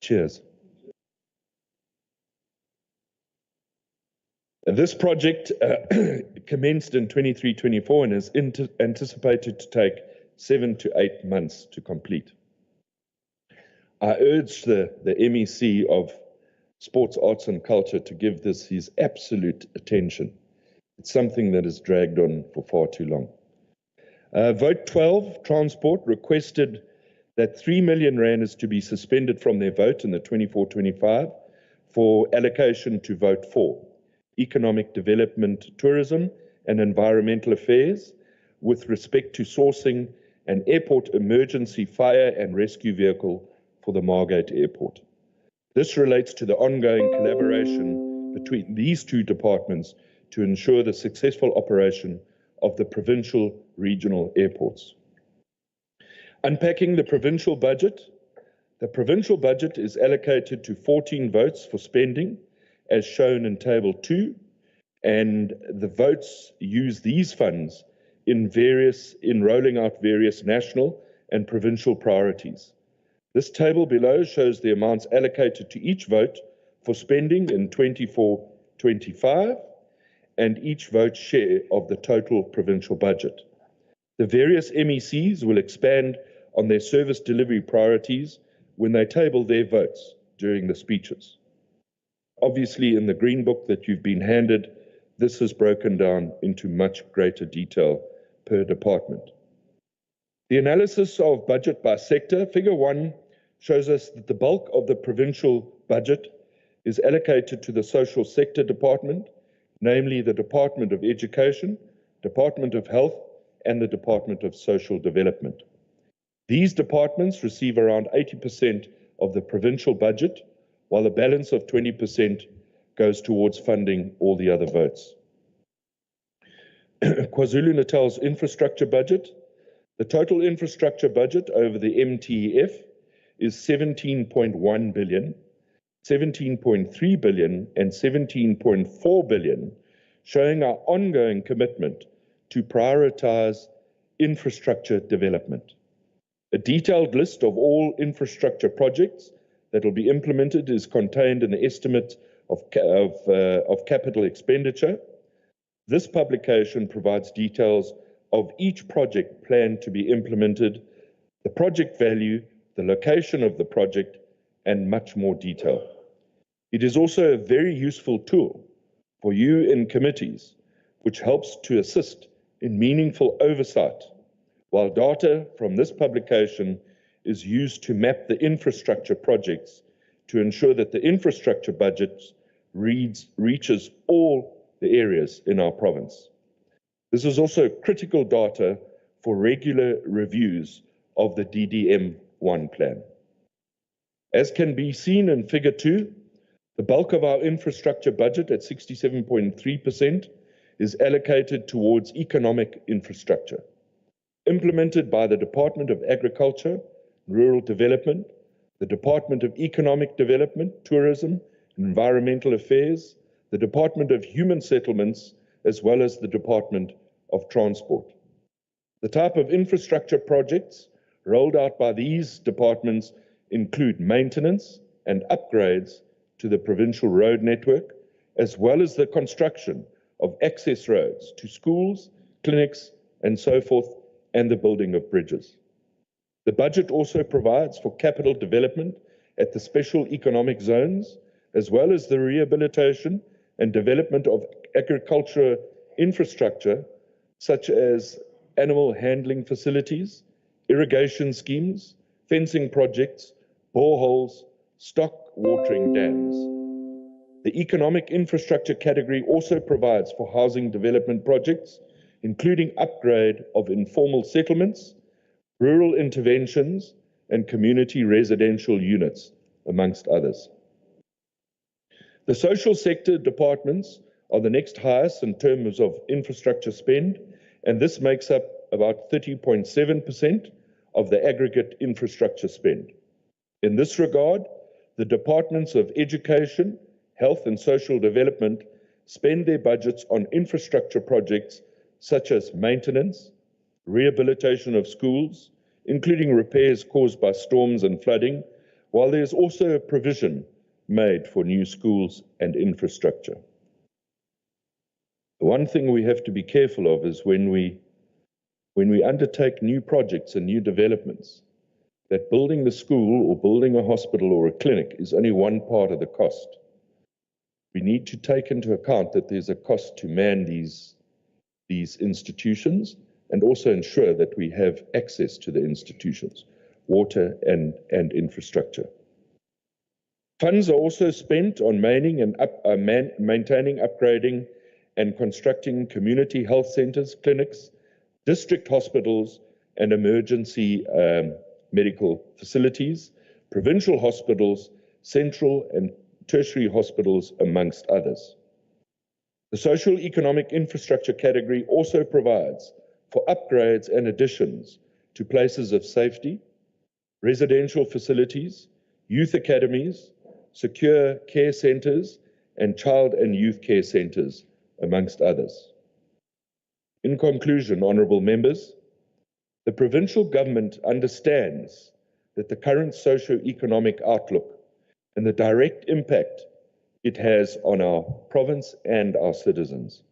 Cheers. This project commenced in 23-24 and is anticipated to take 7 to 8 months to complete. I urge the MEC of Sports, Arts and Culture to give this his absolute attention. It's something that has dragged on for far too long. Vote 12, Transport, requested that 3 million rand is to be suspended from their vote in the 24-25 for allocation to Vote 4, Economic Development, Tourism and Environmental Affairs with respect to sourcing an airport emergency fire and rescue vehicle for the Margate Airport. This relates to the ongoing collaboration between these two departments to ensure the successful operation of the provincial regional airports. Unpacking the provincial budget is allocated to 14 votes for spending, as shown in Table 2, and the votes use these funds in rolling out various national and provincial priorities. This table below shows the amounts allocated to each vote for spending in 24-25 and each vote's share of the total provincial budget. The various MECs will expand on their service delivery priorities when they table their votes during the speeches. Obviously, in the Green Book that you've been handed, this is broken down into much greater detail per department. The analysis of budget by sector, Figure 1, shows us that the bulk of the provincial budget is allocated to the social sector department, namely the Department of Education, Department of Health, and the Department of Social Development. These departments receive around 80% of the provincial budget, while the balance of 20% goes towards funding all the other votes. KwaZulu-Natal's infrastructure budget. The total infrastructure budget over the MTEF is 17.1 billion, 17.3 billion, and 17.4 billion, showing our ongoing commitment to prioritize infrastructure development. A detailed list of all infrastructure projects that will be implemented is contained in the estimate of capital expenditure. This publication provides details of each project planned to be implemented, the project value, the location of the project, and much more detail. It is also a very useful tool for you in committees, which helps to assist in meaningful oversight, while data from this publication is used to map the infrastructure projects to ensure that the infrastructure budget reaches all the areas in our province. This is also critical data for regular reviews of the DDM1 plan. As can be seen in Figure 2, the bulk of our infrastructure budget at 67.3% is allocated towards economic infrastructure, implemented by the Department of Agriculture, Rural Development, the Department of Economic Development, Tourism, and Environmental Affairs, the Department of Human Settlements, as well as the Department of Transport. The type of infrastructure projects rolled out by these departments include maintenance and upgrades to the provincial road network, as well as the construction of access roads to schools, clinics, and so forth, and the building of bridges. The budget also provides for capital development at the special economic zones, as well as the rehabilitation and development of agriculture infrastructure, such as animal handling facilities, irrigation schemes, fencing projects, boreholes, stock watering dams. The economic infrastructure category also provides for housing development projects, including upgrade of informal settlements, rural interventions, and community residential units, amongst others. The social sector departments are the next highest in terms of infrastructure spend, and this makes up about 30.7% of the aggregate infrastructure spend. In this regard, the departments of Education, Health and Social Development spend their budgets on infrastructure projects such as maintenance, rehabilitation of schools, including repairs caused by storms and flooding, while there is also a provision made for new schools and infrastructure. The one thing we have to be careful of is when we undertake new projects and new developments, that building the school or building a hospital or a clinic is only one part of the cost. We need to take into account that there's a cost to man these institutions and also ensure that we have access to the institutions, water and infrastructure. Funds are also spent on maintaining, upgrading, and constructing community health centers, clinics, district hospitals, and emergency medical facilities, provincial hospitals, central and tertiary hospitals, amongst others. The social economic infrastructure category also provides for upgrades and additions to places of safety, residential facilities, youth academies, secure care centres, and child and youth care centres, amongst others. In conclusion, honourable members, the provincial government understands that the current socio-economic outlook and the direct impact it has on our province and our citizens.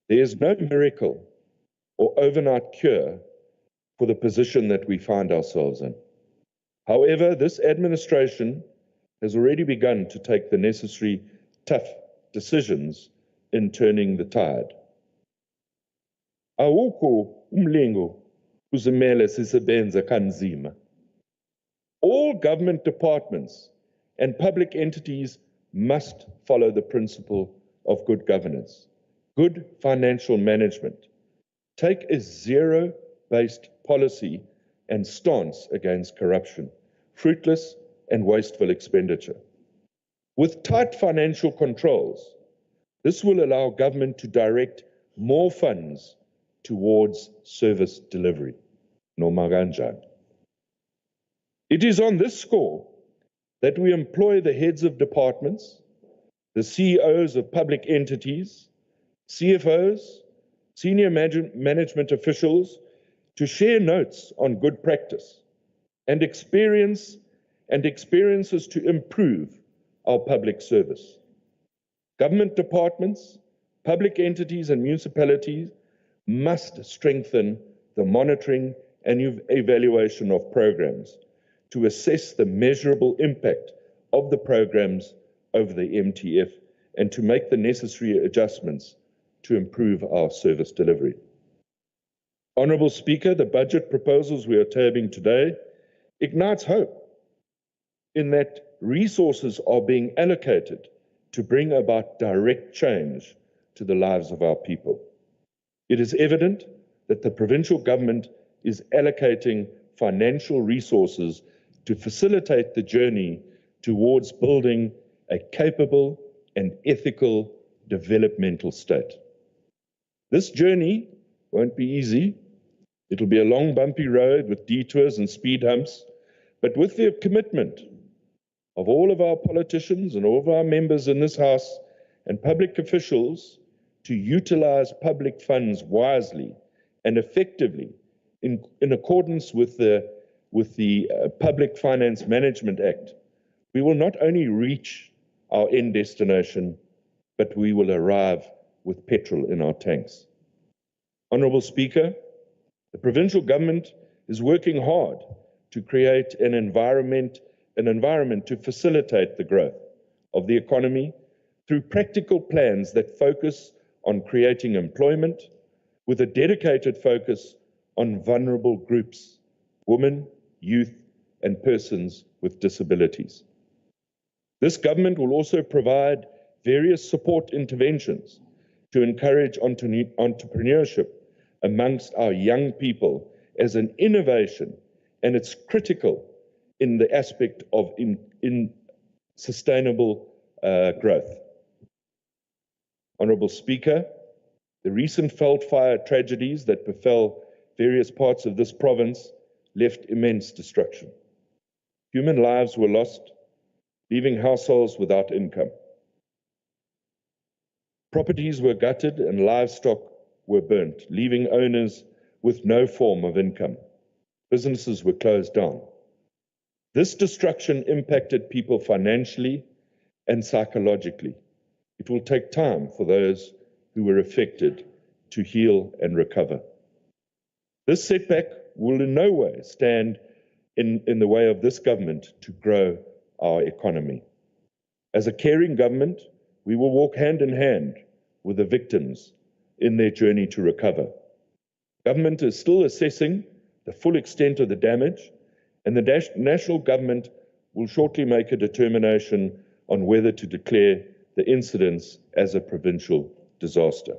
There is no miracle or overnight cure for the position that we find ourselves in. However, this administration has already begun to take the necessary tough decisions in turning the tide. Awukho umlingo kuzimele sisebenza kanzima. All government departments and public entities must follow the principle of good governance, good financial management, take a zero-based policy and stance against corruption, fruitless and wasteful expenditure. With tight financial controls, this will allow government to direct more funds towards service delivery. Nomaganjan. It is on this score that we employ the heads of departments, the CEOs of public entities, CFOs, senior management officials to share notes on good practice and experiences to improve our public service. Government departments, public entities and municipalities must strengthen the monitoring and evaluation of programs to assess the measurable impact of the programs over the MTF and to make the necessary adjustments to improve our service delivery. Honourable Speaker, the budget proposals we are tabling today ignites hope in that resources are being allocated to bring about direct change to the lives of our people. It is evident that the provincial government is allocating financial resources to facilitate the journey towards building a capable and ethical developmental state. This journey won't be easy. It'll be a long, bumpy road with detours and speed humps, but with the commitment of all of our politicians and all of our members in this House and public officials to utilize public funds wisely and effectively in accordance with the Public Finance Management Act, we will not only reach our end destination, but we will arrive with petrol in our tanks. Honourable Speaker, the provincial government is working hard to create an environment to facilitate the growth of the economy through practical plans that focus on creating employment with a dedicated focus on vulnerable groups, women, youth, and persons with disabilities. This government will also provide various support interventions to encourage entrepreneurship amongst our young people as an innovation, and it's critical in the aspect of in sustainable growth. Honourable Speaker, the recent fire tragedies that befell various parts of this province left immense destruction. Human lives were lost, leaving households without income. Properties were gutted and livestock were burnt, leaving owners with no form of income. Businesses were closed down. This destruction impacted people financially and psychologically. It will take time for those who were affected to heal and recover. This setback will in no way stand in the way of this government to grow our economy. As a caring government, we will walk hand in hand with the victims in their journey to recover. Government is still assessing the full extent of the damage, and the national government will shortly make a determination on whether to declare the incidents as a provincial disaster.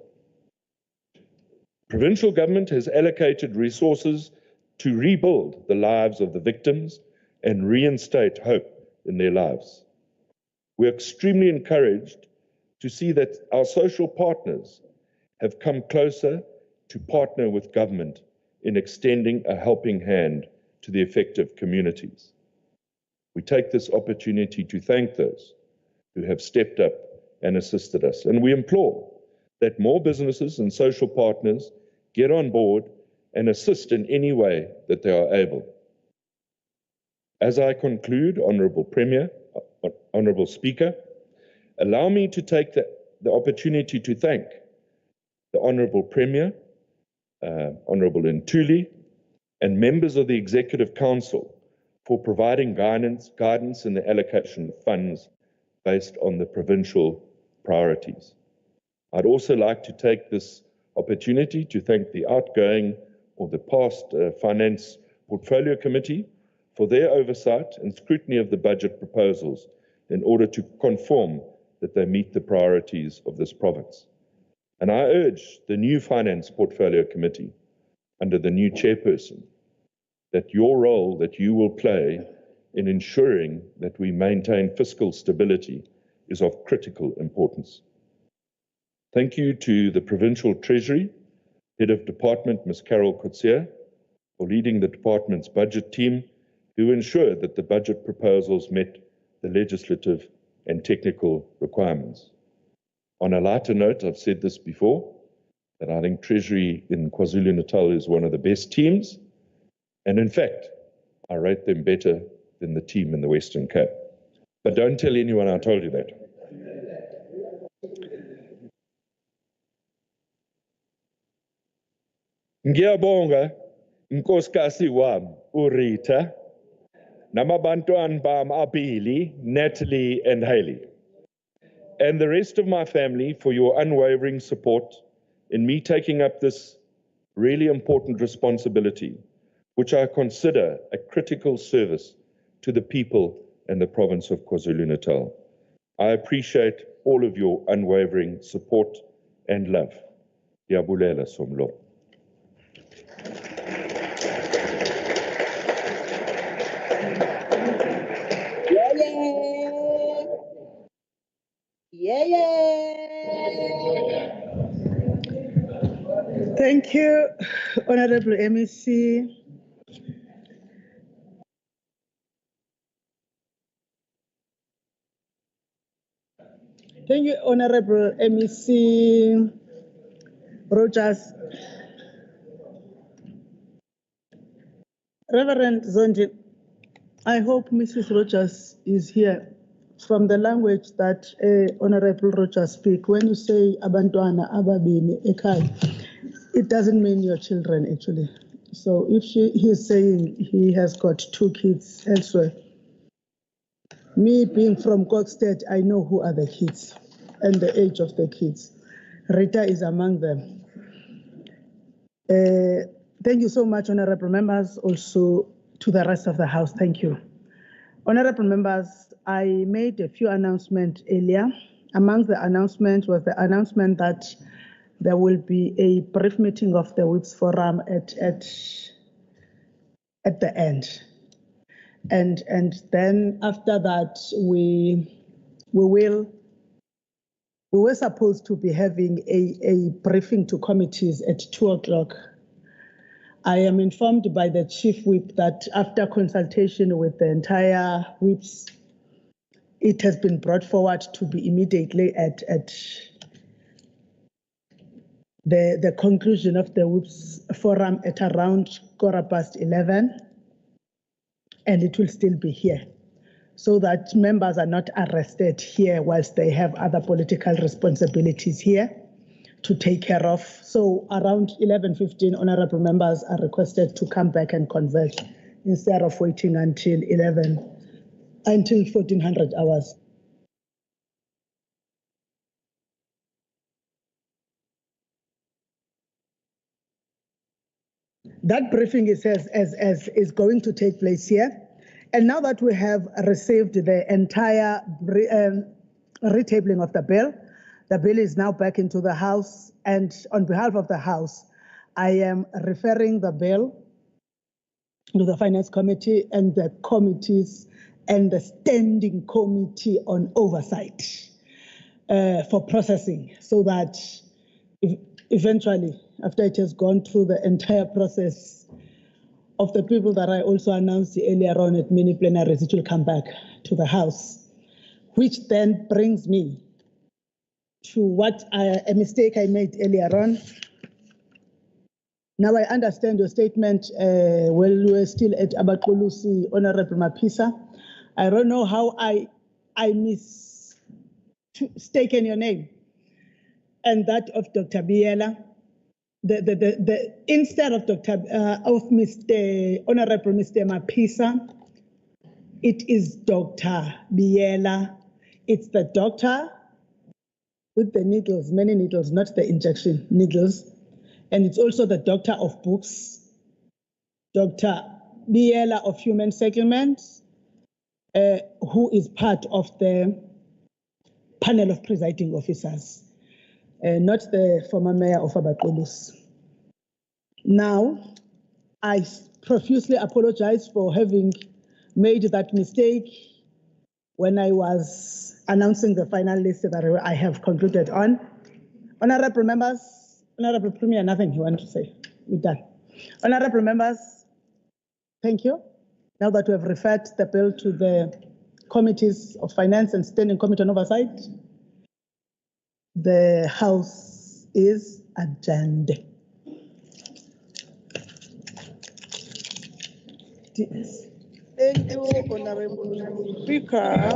Provincial government has allocated resources to rebuild the lives of the victims and reinstate hope in their lives. We're extremely encouraged to see that our social partners have come closer to partner with government in extending a helping hand to the affected communities. We take this opportunity to thank those who have stepped up and assisted us, and we implore that more businesses and social partners get on board and assist in any way that they are able. As I conclude, Honourable Premier, Honourable Speaker, allow me to take the opportunity to thank the Honourable Premier, Honourable Ntuli, and members of the Executive Council for providing guidance in the allocation of funds based on the provincial priorities. I'd also like to take this opportunity to thank the outgoing or the past Finance Portfolio Committee for their oversight and scrutiny of the budget proposals in order to confirm that they meet the priorities of this province. And I urge the new Finance Portfolio Committee, under the new chairperson, that your role that you will play in ensuring that we maintain fiscal stability is of critical importance. Thank you to the Provincial Treasury, Head of Department, Ms. Carol Coetzee, for leading the department's budget team, who ensured that the budget proposals met the legislative and technical requirements. On a lighter note, I've said this before, that I think Treasury in KwaZulu-Natal is one of the best teams, and in fact, I rate them better than the team in the Western Cape. But don't tell anyone I told you that. Ngiyabonga nkosikazi wami uRita namabantwana bami abili, Natalie and Hailey, and the rest of my family for your unwavering support in me taking up this really important responsibility, which I consider a critical service to the people and the province of KwaZulu-Natal. I appreciate all of your unwavering support and love. Ndiyabulela somlo. Thank you, Honourable MEC. Thank you, Honourable MEC Rogers. Reverend Zondi, I hope Mrs. Rogers is here. From the language that Honourable Rogers speak, when you say abantwana ababini ekhaya, it doesn't mean your children actually. So if he's saying he has got 2 kids elsewhere, me being from Kokstad, I know who are the kids and the age of the kids. Rita is among them. Thank you so much, Honourable Members, also to the rest of the House. Thank you. Honourable Members, I made a few announcements earlier. Among the announcements was the announcement that there will be a brief meeting of the Whips Forum at the end. And then after that, we were supposed to be having a briefing to committees at 2:00. I am informed by the Chief Whip that after consultation with the entire Whips, it has been brought forward to be immediately at the conclusion of the Whips Forum at around 11:15, and it will still be here, so that members are not arrested here whilst they have other political responsibilities here to take care of. So around 11:15, honourable members are requested to come back and converge instead of waiting until 1400 hours. That briefing is going to take place here. And now that we have received the entire retabling of the bill, The bill is now back into the House, and on behalf of the House, I am referring the bill to the Finance Committee and the committees and the Standing Committee on Oversight for processing, so that eventually, after it has gone through the entire process of the people that I also announced earlier on at mini plenaries, it will come back to the House, which then brings me to a mistake I made earlier on. Now I understand your statement when we were still at Abaqulusi, Honorable Mapisa. I don't know how I mistaken your name and that of Dr. Biela. Instead of Mr. Honorable Mr. Mapisa, it is Dr. Biela. It's the doctor with the needles, many needles, not the injection needles. And it's also the doctor of books, Dr. Biela of Human Settlements, who is part of the panel of presiding officers, not the former mayor of Abaqulus. Now, I profusely apologize for having made that mistake when I was announcing the final list that I have concluded on. Honorable members, Honorable Premier, nothing you want to say. We're done. Honorable members, thank you. Now that we have referred the bill to the committees of Finance and Standing Committee on Oversight, the House is adjourned. Thank you, Honorable Speaker.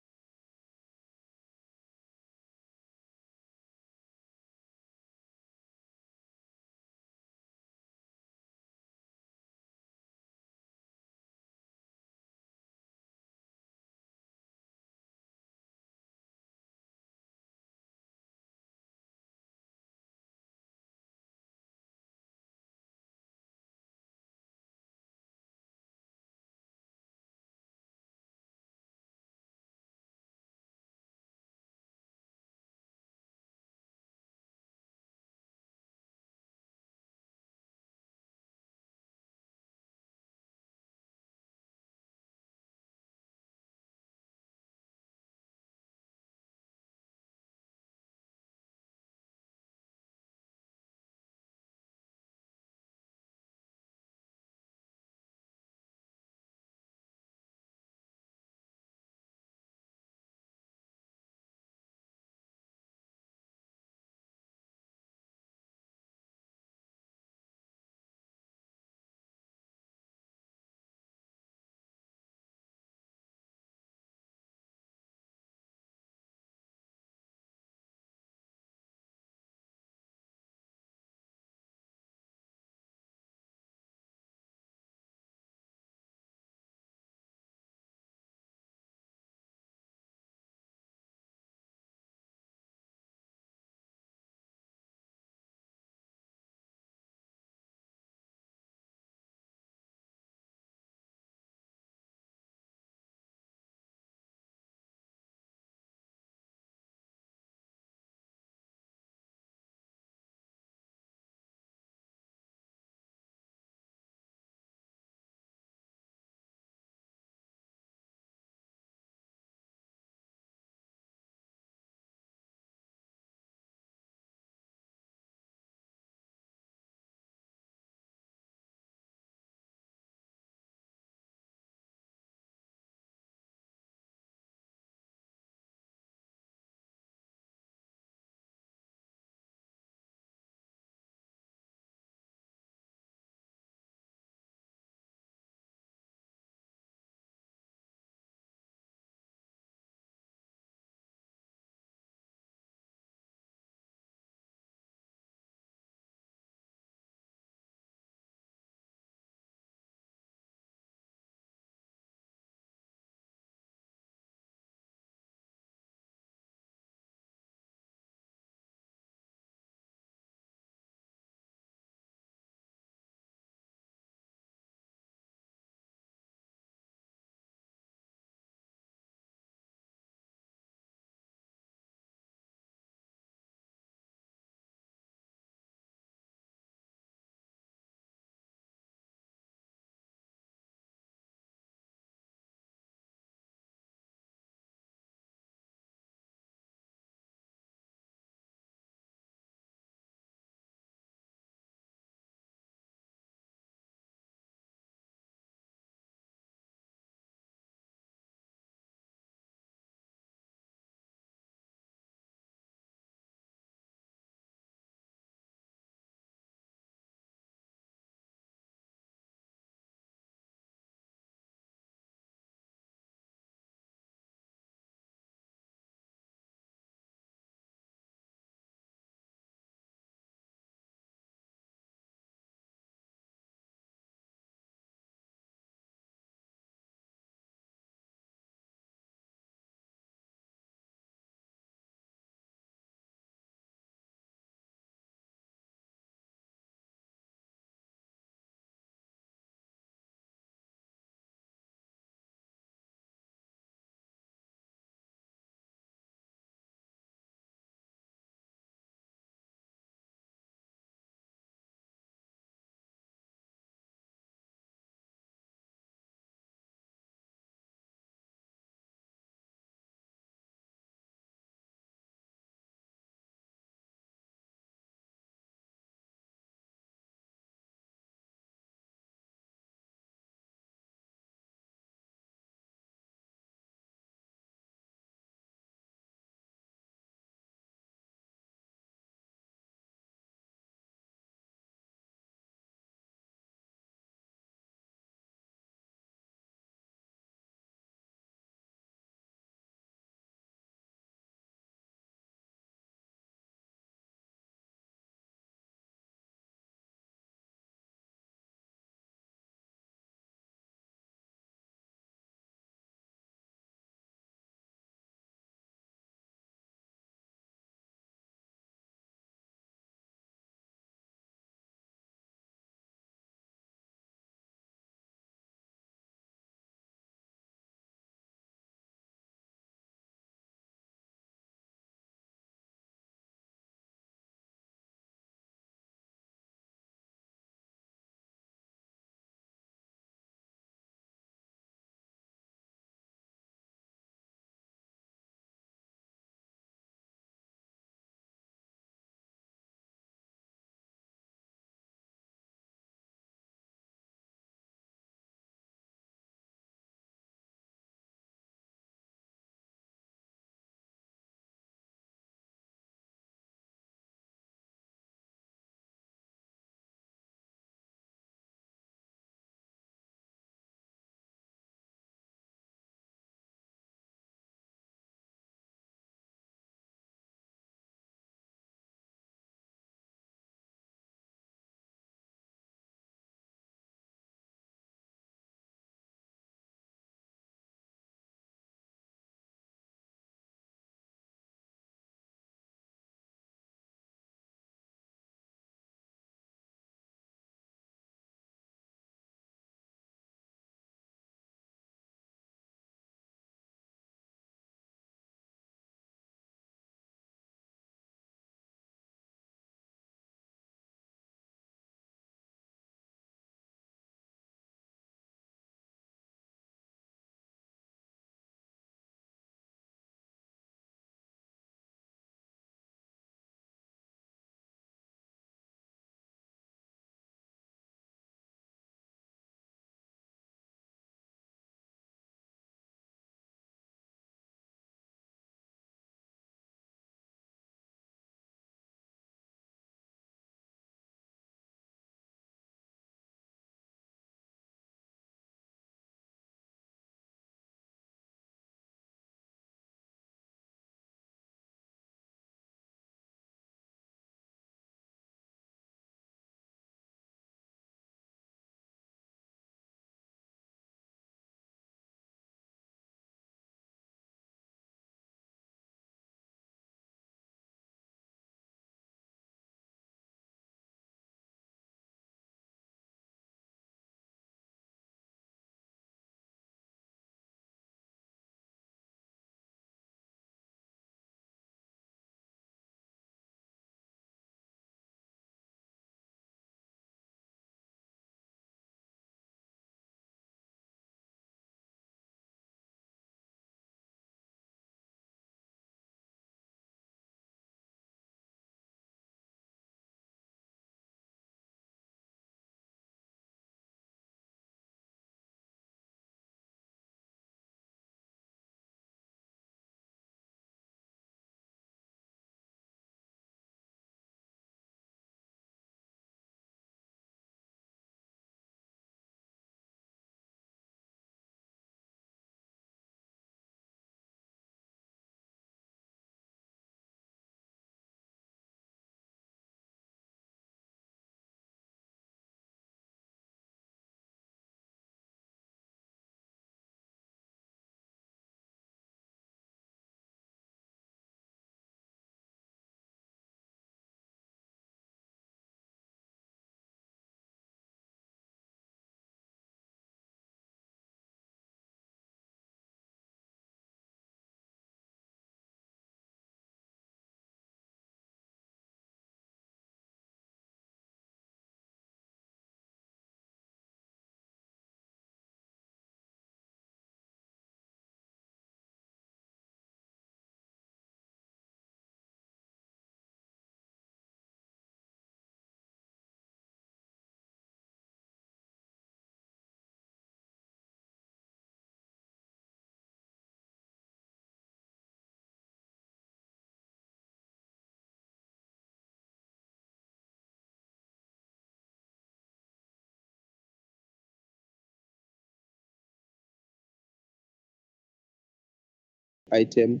item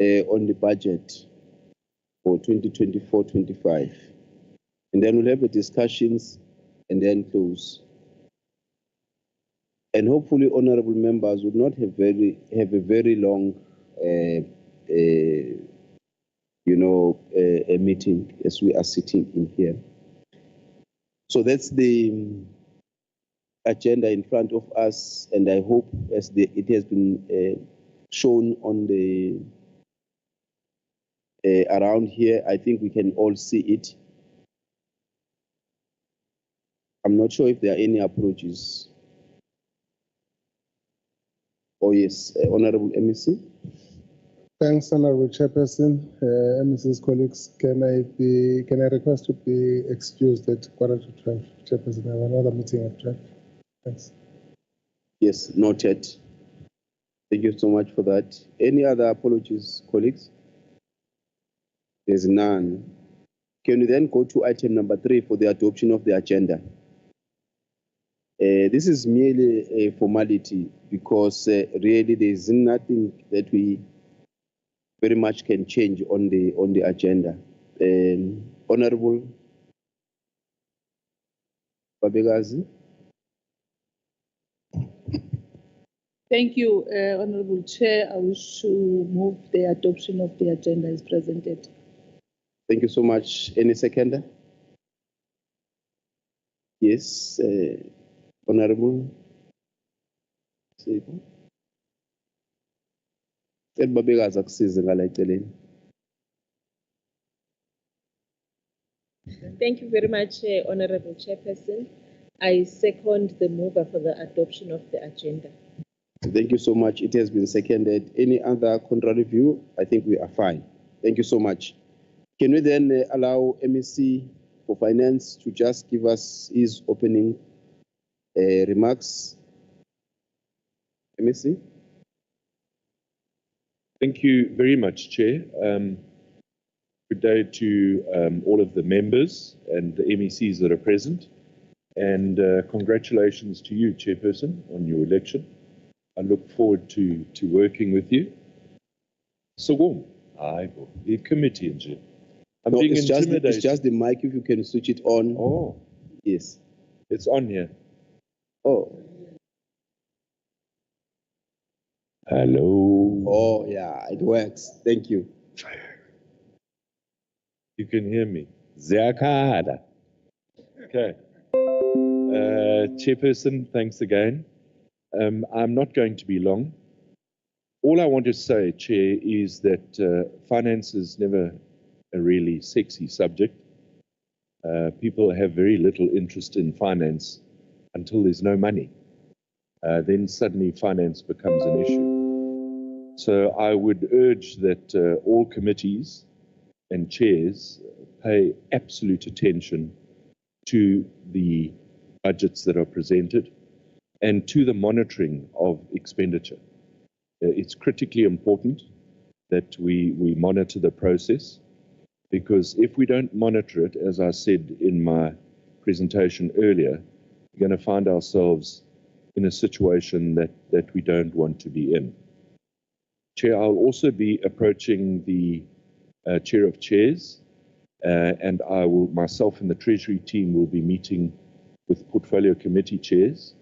on the budget for 2024-25. And then we'll have the discussions and then close. And hopefully, honorable members would not have a very long, a meeting as we are sitting in here. So that's the agenda in front of us, and I hope it has been shown on the around here, I think we can all see it. I'm not sure if there are any approaches. Oh yes, Honorable MEC. Thanks, Honorable Chairperson. MEC's colleagues, can I request to be excused at 11:45, Chairperson? I have another meeting at 12. Thanks. Yes, noted. Thank you so much for that. Any other apologies, colleagues? There's none. Can we then go to item number 3 for the adoption of the agenda? This is merely a formality because really there is nothing that we very much can change on the agenda. Honorable Babegazi. Thank you, Honorable Chair. I wish to move the adoption of the agenda as presented. Thank you so much. Any seconder? Yes, Honorable. Babekazi akusize ngala eceleni. Thank you very much, Honorable Chairperson. I second the mover for the adoption of the agenda. Thank you so much. It has been seconded. Any other contrary view? I think we are fine. Thank you so much. Can we then allow MEC for Finance to just give us his opening remarks? MEC? Thank you very much, Chair. Good day to all of the members and the MECs that are present. And congratulations to you, Chairperson, on your election. I look forward to working with you. So warm. The committee, Chair. I'm being intimidated. It's just the mic, if you can switch it on. Oh. Yes. It's on here. Oh. Hello. Oh, yeah, it works. Thank you. You can hear me. Ziakada. Okay. Chairperson, thanks again. I'm not going to be long. All I want to say, Chair, is that finance is never a really sexy subject. People have very little interest in finance until there's no money. Then suddenly finance becomes an issue. So I would urge that all committees and chairs pay absolute attention to the budgets that are presented and to the monitoring of expenditure. It's critically important that we monitor the process, because if we don't monitor it, as I said in my presentation earlier, we're going to find ourselves in a situation that we don't want to be in. Chair, I'll also be approaching the Chair of Chairs, and I will, myself and the Treasury team will be meeting with Portfolio Committee chairs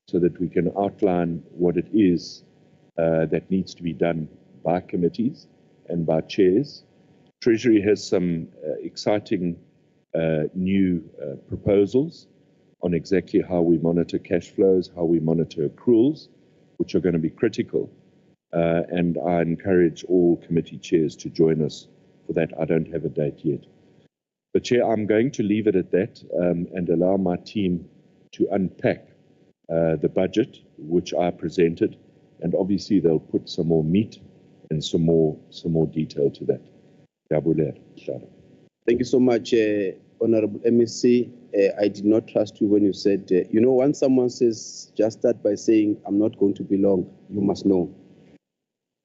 so that we can outline what it is that needs to be done by committees and by chairs. Treasury has some exciting new proposals on exactly how we monitor cash flows, how we monitor accruals, which are going to be critical. And I encourage all committee chairs to join us for that. I don't have a date yet. But Chair, I'm going to leave it at that and allow my team to unpack the budget, which I presented, and obviously they'll put some more meat and some more detail to that. Thank you so much, Honorable MEC. I did not trust you when you said, once someone says, just start by saying, I'm not going to be long, you must know.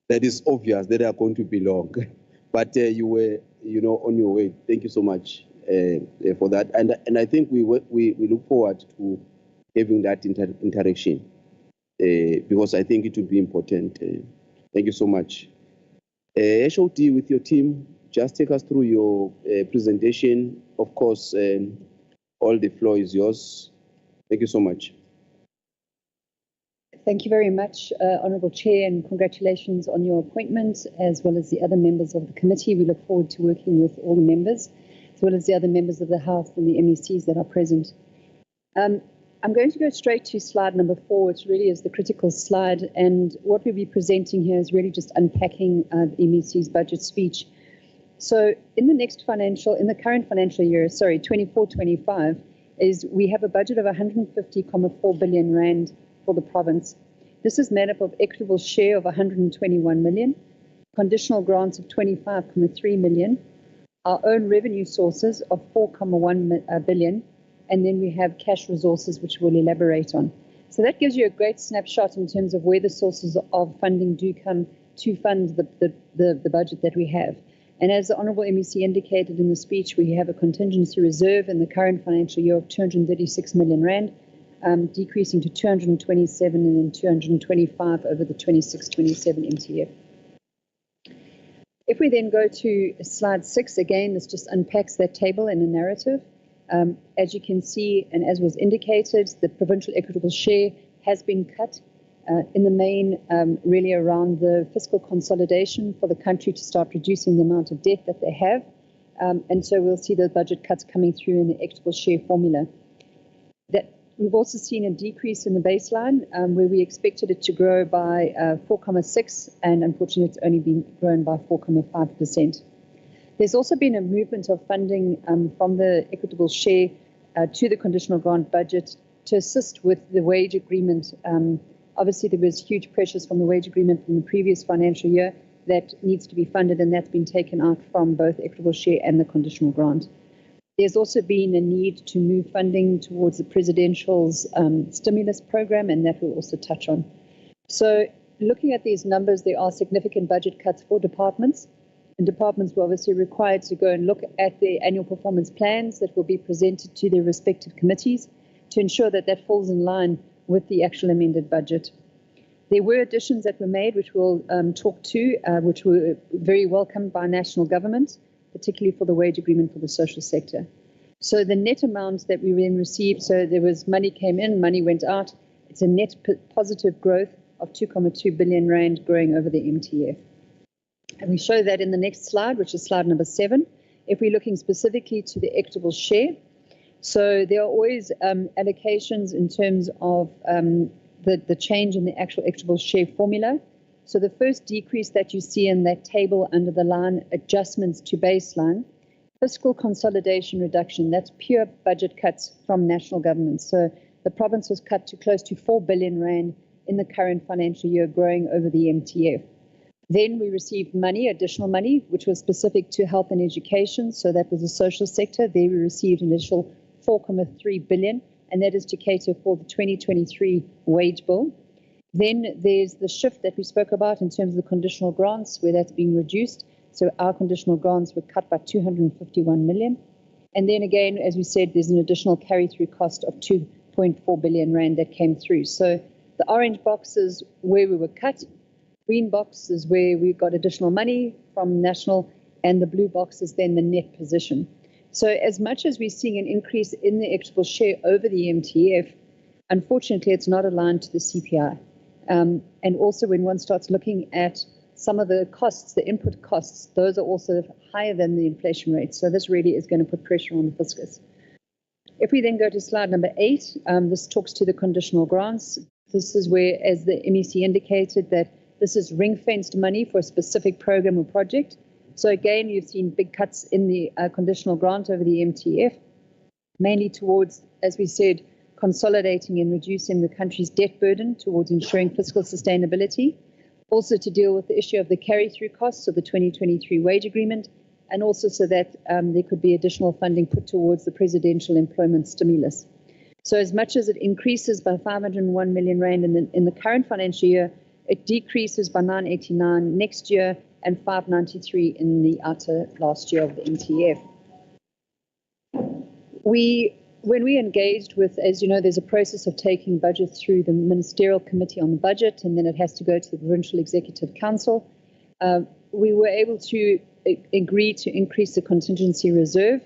That is obvious that they are going to be long. But you were, on your way. Thank you so much for that. And I think we look forward to having that interaction because I think it would be important. Thank you so much. HOD, with your team, just take us through your presentation. Of course, all the floor is yours. Thank you so much. Thank you very much, Honourable Chair, and congratulations on your appointment, as well as the other members of the committee. We look forward to working with all the members, as well as the other members of the House and the MECs that are present. I'm going to go straight to slide number 4, which really is the critical slide, and what we'll be presenting here is really just unpacking the MEC's budget speech. So in the current financial year, 24-25, we have a budget of 150.4 billion rand for the province. This is made up of equitable share of 121 million, conditional grants of 25.3 million, our own revenue sources of 4.1 billion, and then we have cash resources, which we'll elaborate on. So that gives you a great snapshot in terms of where the sources of funding do come to fund the budget that we have. And as the Honourable MEC indicated in the speech, we have a contingency reserve in the current financial year of 236 million rand, decreasing to 227 and then 225 over the 26-27 MTF. If we then go to slide 6, again, this just unpacks that table in a narrative. As you can see, and as was indicated, the provincial equitable share has been cut in the main, really around the fiscal consolidation for the country to start reducing the amount of debt that they have. And so we'll see the budget cuts coming through in the equitable share formula. We've also seen a decrease in the baseline, where we expected it to grow by 4.6, and unfortunately it's only been grown by 4.5%. There's also been a movement of funding from the equitable share to the conditional grant budget to assist with the wage agreement. Obviously, there was huge pressures from the wage agreement from the previous financial year that needs to be funded, and that's been taken out from both equitable share and the conditional grant. There's also been a need to move funding towards the presidential's stimulus program, and that we'll also touch on. So looking at these numbers, there are significant budget cuts for departments. And departments were obviously required to go and look at their annual performance plans that will be presented to their respective committees to ensure that that falls in line with the actual amended budget. There were additions that were made, which we'll talk to, which were very welcomed by national government, particularly for the wage agreement for the social sector. So the net amount that we then received, so there was money came in, money went out. It's a net positive growth of 2.2 billion rand growing over the MTF. And we show that in the next slide, which is slide number 7. If we're looking specifically to the equitable share, so there are always allocations in terms of the change in the actual equitable share formula. So the first decrease that you see in that table under the line adjustments to baseline, fiscal consolidation reduction, that's pure budget cuts from national government. So the province was cut to close to 4 billion rand in the current financial year, growing over the MTF. Then we received money, additional money, which was specific to health and education. So that was the social sector. There we received an additional 4.3 billion, and that is to cater for the 2023 wage bill. Then there's the shift that we spoke about in terms of the conditional grants, where that's being reduced. So our conditional grants were cut by 251 million. And then again, as we said, there's an additional carry-through cost of 2.4 billion rand that came through. So the orange box is where we were cut. Green box is where we got additional money from national, and the blue box is then the net position. So as much as we're seeing an increase in the equitable share over the MTF, unfortunately, it's not aligned to the CPI. And also when one starts looking at some of the costs, the input costs, those are also higher than the inflation rate. So this really is going to put pressure on the fiscus. If we then go to slide number 8, this talks to the conditional grants. This is where, as the MEC indicated, that this is ring-fenced money for a specific program or project. So again, you've seen big cuts in the conditional grant over the MTF, mainly towards, as we said, consolidating and reducing the country's debt burden towards ensuring fiscal sustainability, also to deal with the issue of the carry-through costs of the 2023 wage agreement, and also so that there could be additional funding put towards the presidential employment stimulus. So as much as it increases by 501 million rand in the current financial year, it decreases by 989 next year and 593 in the outer last year of the MTF. We When we engaged with, as you know, there's a process of taking budget through the Ministerial Committee on the Budget, and then it has to go to the Provincial Executive Council. We were able to agree to increase the contingency reserve,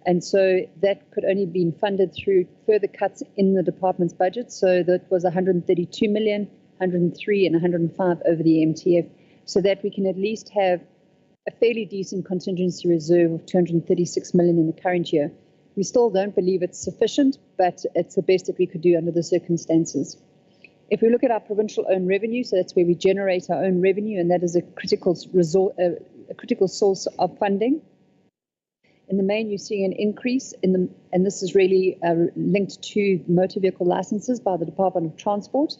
and so that could only be funded through further cuts in the department's budget. So that was 132 million, 103 and 105 over the MTF, so that we can at least have a fairly decent contingency reserve of 236 million in the current year. We still don't believe it's sufficient, but it's the best that we could do under the circumstances. If we look at our provincial own revenue, so that's where we generate our own revenue, and that is a critical source of funding. In the main, you're seeing an increase and this is really linked to motor vehicle licenses by the Department of Transport.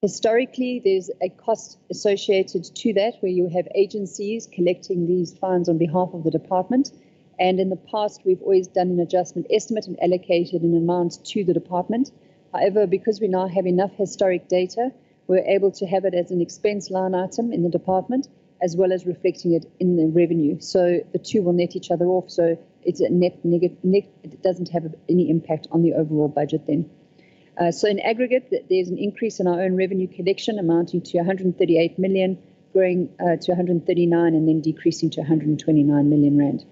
Historically, there's a cost associated to that where you have agencies collecting these fines on behalf of the department. And in the past, we've always done an adjustment estimate and allocated an amount to the department. However, because we now have enough historic data, we're able to have it as an expense line item in the department, as well as reflecting it in the revenue. So the two will net each other off. So it's a net, it doesn't have any impact on the overall budget then. So in aggregate, there's an increase in our own revenue collection amounting to 138 million, growing to 139 and then decreasing to 129 million rand.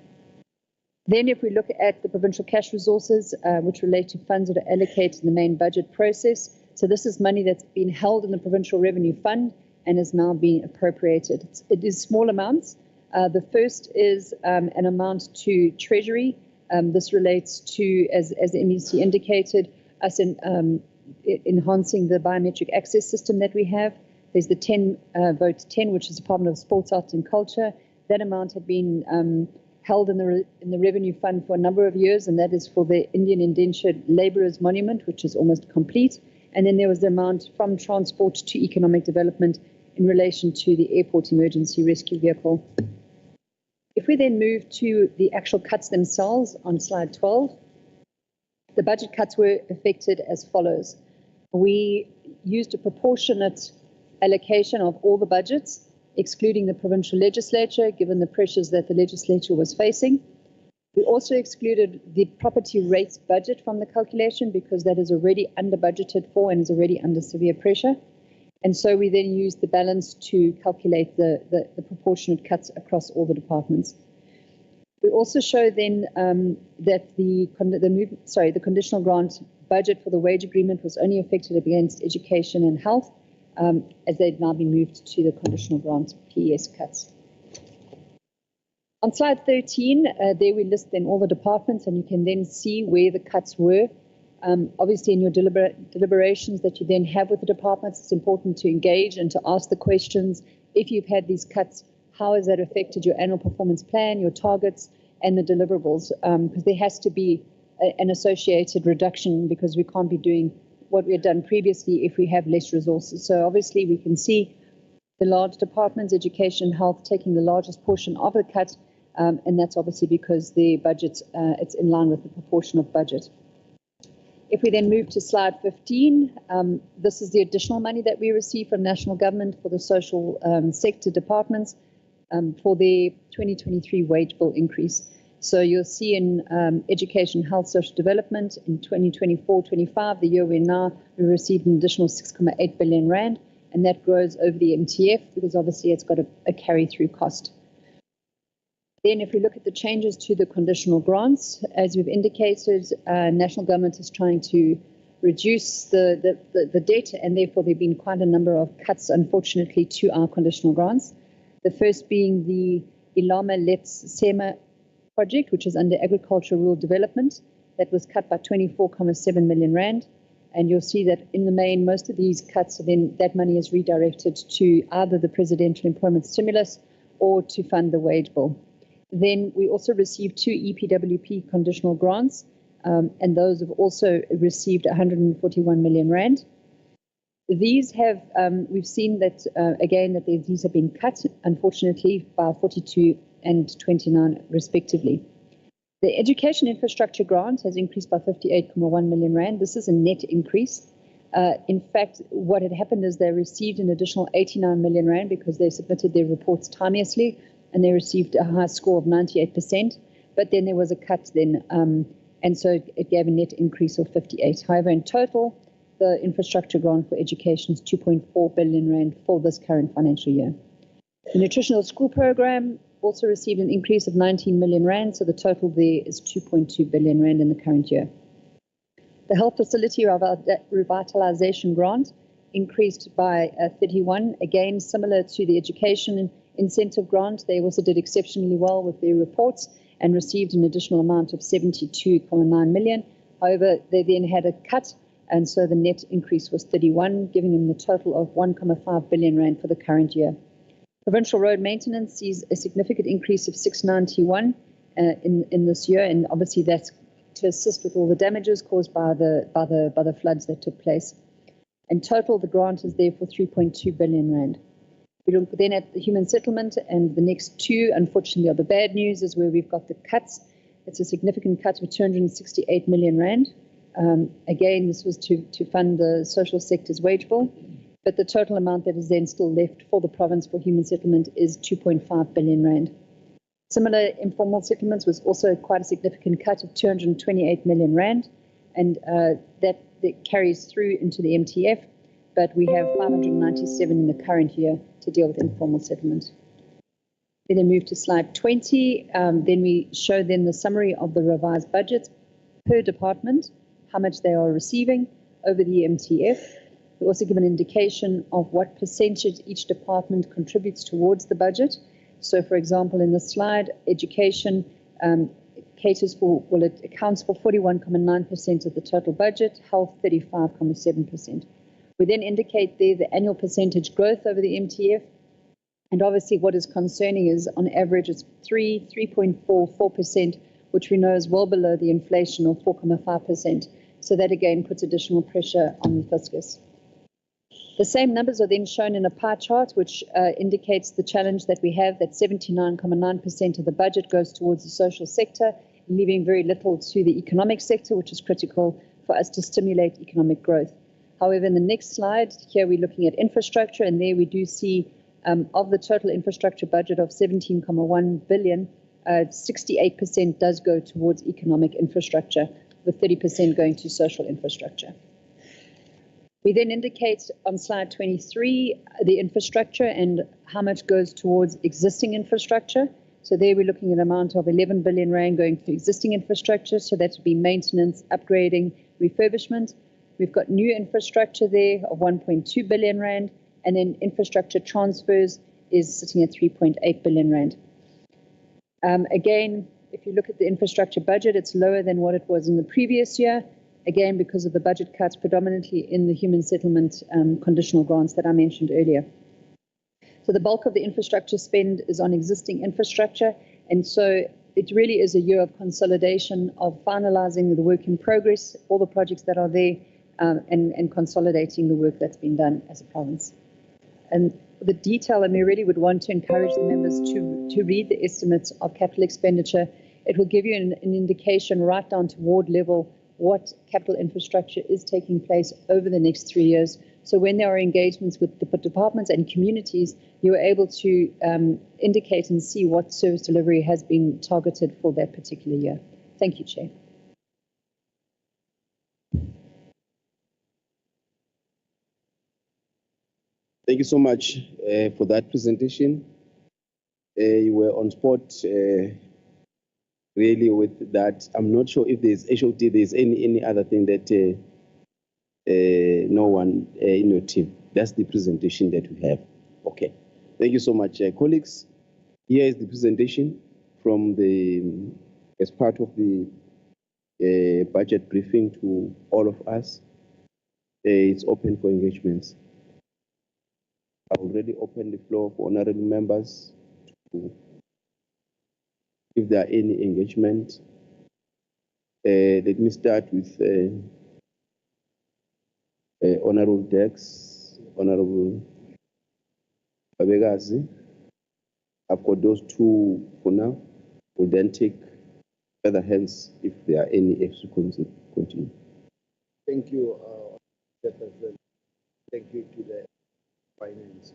Then if we look at the provincial cash resources, which relate to funds that are allocated in the main budget process. So this is money that's been held in the provincial revenue fund and is now being appropriated. It is small amounts. The first is an amount to Treasury. This relates to, as the MEC indicated, us enhancing the biometric access system that we have. There's the 10 vote 10, which is Department of Sports, Arts and Culture. That amount had been held in the revenue fund for a number of years, and that is for the Indian Indentured Labourers Monument, which is almost complete. And then there was the amount from transport to economic development in relation to the airport emergency rescue vehicle. If we then move to the actual cuts themselves on slide 12, the budget cuts were effected as follows. We used a proportionate allocation of all the budgets, excluding the provincial legislature, given the pressures that the legislature was facing. We also excluded the property rates budget from the calculation because that is already under budgeted for and is already under severe pressure. And so we then used the balance to calculate the proportionate cuts across all the departments. We also show then that the conditional grant budget for the wage agreement was only affected against education and health, as they've now been moved to the conditional grant PES cuts. On slide 13, there we list then all the departments, and you can then see where the cuts were. Obviously, in your deliberations that you then have with the departments, it's important to engage and to ask the questions. If you've had these cuts, how has that affected your annual performance plan, your targets, and the deliverables? Because there has to be an associated reduction, because we can't be doing what we had done previously if we have less resources. So obviously we can see the large departments, education, health, taking the largest portion of the cut, and that's obviously because the budget, it's in line with the proportion of budget. If we then move to slide 15, this is the additional money that we receive from national government for the social sector departments for the 2023 wage bill increase. So you'll see in education, health, social development in 2024-25, the year we're now, we received an additional 6.8 billion rand, and that grows over the MTF because obviously it's got a carry-through cost. Then if we look at the changes to the conditional grants, as we've indicated, national government is trying to reduce the debt, and therefore there have been quite a number of cuts, unfortunately, to our conditional grants. The first being the Ilama Let's Sema project, which is under agricultural rural development, that was cut by 24.7 million rand. And you'll see that in the main, most of these cuts, then that money is redirected to either the presidential employment stimulus or to fund the wage bill. Then we also received 2 EPWP conditional grants, and those have also received 141 million rand. These have, we've seen that, again, that these have been cut, unfortunately, by 42 and 29 respectively. The education infrastructure grant has increased by 58.1 million rand. This is a net increase. In fact, what had happened is they received an additional 89 million rand because they submitted their reports timeously, and they received a high score of 98%. But then there was a cut then, and so it gave a net increase of 58. However, in total, the infrastructure grant for education is 2.4 billion rand for this current financial year. The nutritional school program also received an increase of 19 million rand, so the total there is 2.2 billion rand in the current year. The health facility revitalization grant increased by 31, again similar to the education incentive grant. They also did exceptionally well with their reports and received an additional amount of 72.9 million. However, they then had a cut, and so the net increase was 31, giving them the total of 1.5 billion rand for the current year. Provincial road maintenance sees a significant increase of 691 in this year, and obviously that's to assist with all the damages caused by the floods that took place. In total, the grant is there for 3.2 billion rand. We look then at the human settlement, and the next two, unfortunately, are the bad news, is where we've got the cuts. It's a significant cut of 268 million rand. Again, this was to fund the social sector's wage bill, but the total amount that is then still left for the province for human settlement is 2.5 billion rand. Similar informal settlements was also quite a significant cut of 228 million rand, and that carries through into the MTF, but we have 597 in the current year to deal with informal settlement. We then move to slide 20. Then we show then the summary of the revised budgets per department, how much they are receiving over the MTF. We also give an indication of what percentage each department contributes towards the budget. So, for example, in the slide, education caters for, well, it accounts for 41.9% of the total budget, health 35.7%. We then indicate there the annual percentage growth over the MTF, and obviously what is concerning is on average it's 3.44%, which we know is well below the inflation of 4.5%. So that again puts additional pressure on the fiscus. The same numbers are then shown in a pie chart, which indicates the challenge that we have, that 79.9% of the budget goes towards the social sector, leaving very little to the economic sector, which is critical for us to stimulate economic growth. However, in the next slide, here we're looking at infrastructure, and there we do see of the total infrastructure budget of 17.1 billion, 68% does go towards economic infrastructure, with 30% going to social infrastructure. We then indicate on slide 23 the infrastructure and how much goes towards existing infrastructure. So there we're looking at an amount of 11 billion rand going to existing infrastructure. So that would be maintenance, upgrading, refurbishment. We've got new infrastructure there of 1.2 billion rand, and then infrastructure transfers is sitting at 3.8 billion rand. Again, if you look at the infrastructure budget, it's lower than what it was in the previous year. Again, because of the budget cuts predominantly in the human settlement conditional grants that I mentioned earlier. So the bulk of the infrastructure spend is on existing infrastructure, and so it really is a year of consolidation, of finalizing the work in progress, all the projects that are there, and consolidating the work that's been done as a province. And the detail, and we really would want to encourage the members to read the estimates of capital expenditure. It will give you an indication right down to ward level what capital infrastructure is taking place over the next 3 years. So when there are engagements with the departments and communities, you are able to indicate and see what service delivery has been targeted for that particular year. Thank you, Chair. Thank you so much for that presentation. You were on spot really with that. I'm not sure if there's HOD, there's any other thing that no one in your team. That's the presentation that we have. Okay. Thank you so much, colleagues. Here is the presentation from as part of the budget briefing to all of us. It's open for engagements. I already opened the floor for honorable members to, if there are any engagement. Let me start with Honorable Dex, Honorable Babegazi. I've got those two for now. We'll then take further hands if there are any if to continue. Thank you, Chairperson. Thank you to the finance.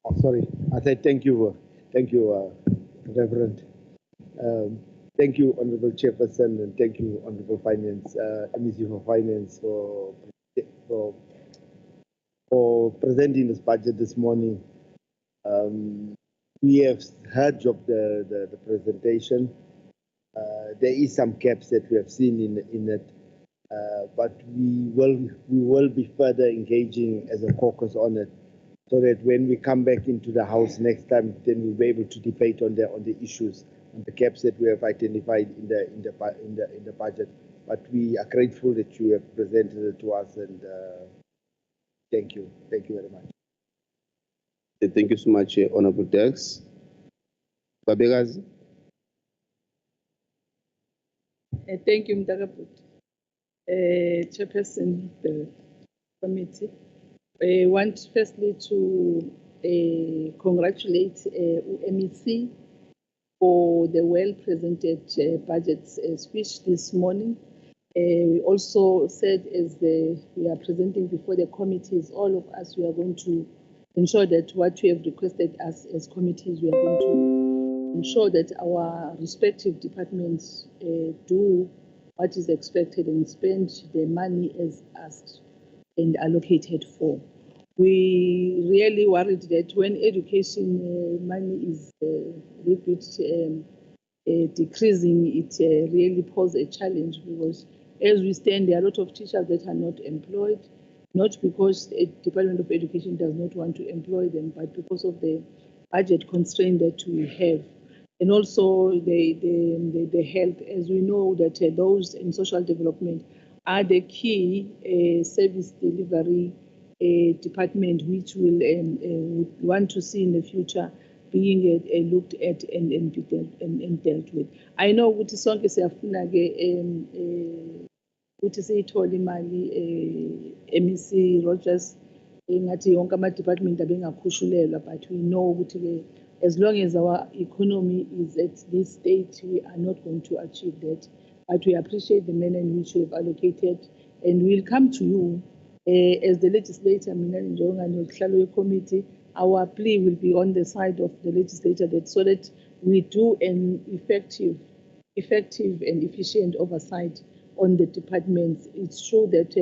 Oh, sorry. I said thank you, Reverend. Thank you, Honorable Chairperson, and thank you, Honorable Finance, MEC for Finance, for presenting this budget this morning. We have heard of the presentation. There is some gaps that we have seen in it, but we will be further engaging as a caucus on it, so that when we come back into the House next time, then we'll be able to debate on the issues and the gaps that we have identified in the budget. But we are grateful that you have presented it to us, and thank you very much. Thank you so much, Honorable Dex. Babegazi. Thank you, Mdagaput. Chairperson of the committee. I want firstly to congratulate MEC for the well-presented budget speech this morning. We also said, as we are presenting before the committees, all of us, we are going to ensure that what we have requested us as committees, we are going to ensure that our respective departments do what is expected and spend the money as asked and allocated for. We really worried that when education money is a little bit decreasing, it really poses a challenge, because as we stand, there are a lot of teachers that are not employed, not because the Department of Education does not want to employ them, but because of the budget constraint that we have. And also the health, as we know that those in social development are the key service delivery department, which will would want to see in the future being looked at and dealt with. I know ukuthi sonke siyafuna ke ukuthi siyithole imali MEC Rogers ngathi yonke ama-department abengakhushulelwa, but we know ukuthi as long as our economy is at this state, we are not going to achieve that. But we appreciate the manner in which we have allocated, and we'll come to you as the legislator, committee. Our plea will be on the side of the legislature, that so that we do an effective and efficient oversight on the departments. It's true that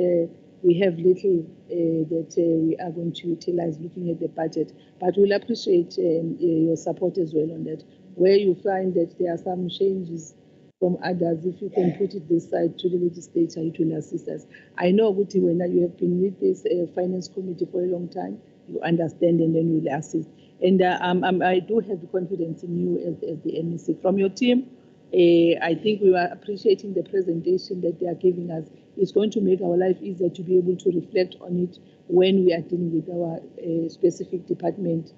we have little that we are going to utilize looking at the budget, but we'll appreciate your support as well on that. Where you find that there are some changes from others, if you can put it this side to the legislature, it will assist us. I know, Guti, when you have been with this finance committee for a long time, you understand, and then we'll assist. And I do have confidence in you as the MEC. From your team, I think we are appreciating the presentation that they are giving us. It's going to make our life easier to be able to reflect on it when we are dealing with our specific department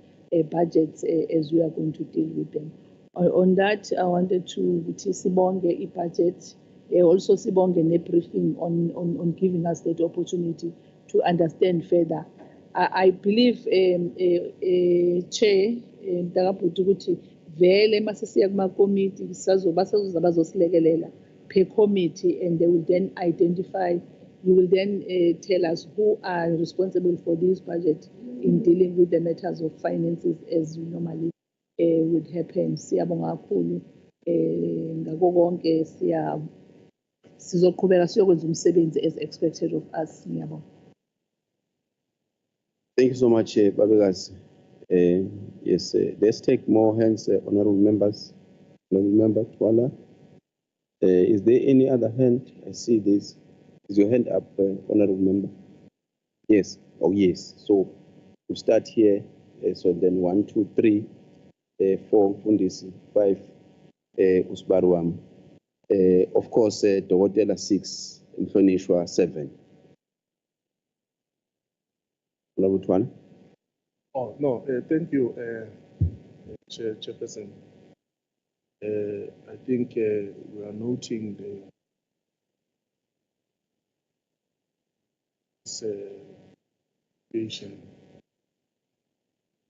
budgets as we are going to deal with them. On that, I wanted to sibonge i-budget, also sibonge ne-briefing on giving us that opportunity to understand further. I believe, Chair, Mdagaput, ukuthi vele masisiya kuma-committee bazosilekelela per committee, and they will then identify, you will then tell us who are responsible for this budget in dealing with the matters of finances as we normally would happen. Siyabonga kakhulu ngakho konke, sizoqhubeka siyokwenza umsebenzi as expected of us. Ngiyabonga. Thank you so much, Babegazi. Yes, let's take more hands, honorable members. Honorable member Twala. Is there any other hand? I see this. Is your hand up, honorable member? Yes. Oh, yes. So we start here. So then 1, 2, 3, 4, Fundisi, 5, Usbarwam. Of course, Dogotela 6, Mhlonishwa 7. Honorable Twala. Oh, no, thank you, Chairperson. I think we are noting the situation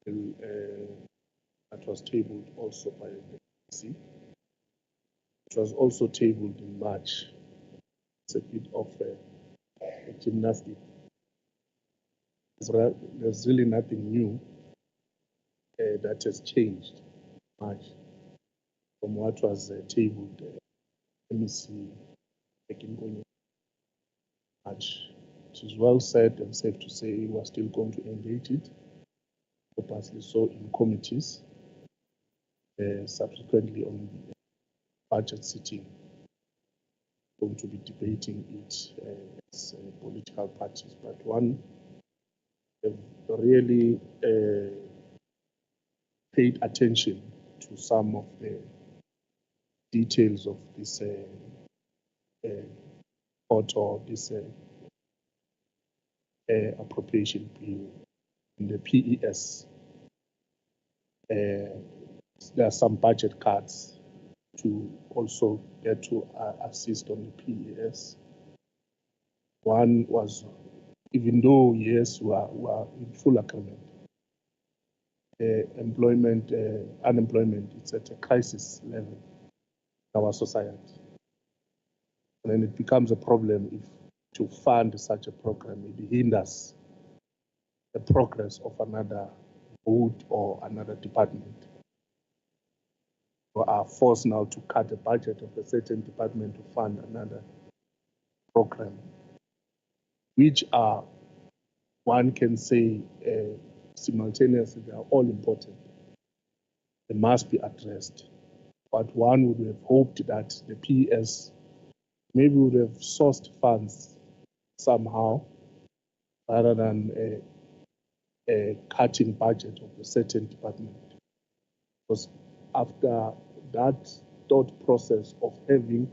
that was tabled also by the PC. It was also tabled in March. It's a bit of gymnastics. There's really nothing new that has changed much. from what was tabled, MEC back in March. It is well said and safe to say we are still going to engage it, purposely so in committees, subsequently on the budget sitting, going to be debating it as political parties. But one have really paid attention to some of the details of this or this appropriation bill in the PES. There are some budget cuts to also get to assist on the PES. One was, even though, yes, we are in full agreement, unemployment, it's at a crisis level in our society. And then it becomes a problem if to fund such a program, it hinders the progress of another board or another department. We are forced now to cut the budget of a certain department to fund another program, which are, one can say, simultaneously, they are all important. They must be addressed. But one would have hoped that the PS maybe would have sourced funds somehow rather than a cutting budget of a certain department. Because after that thought process of having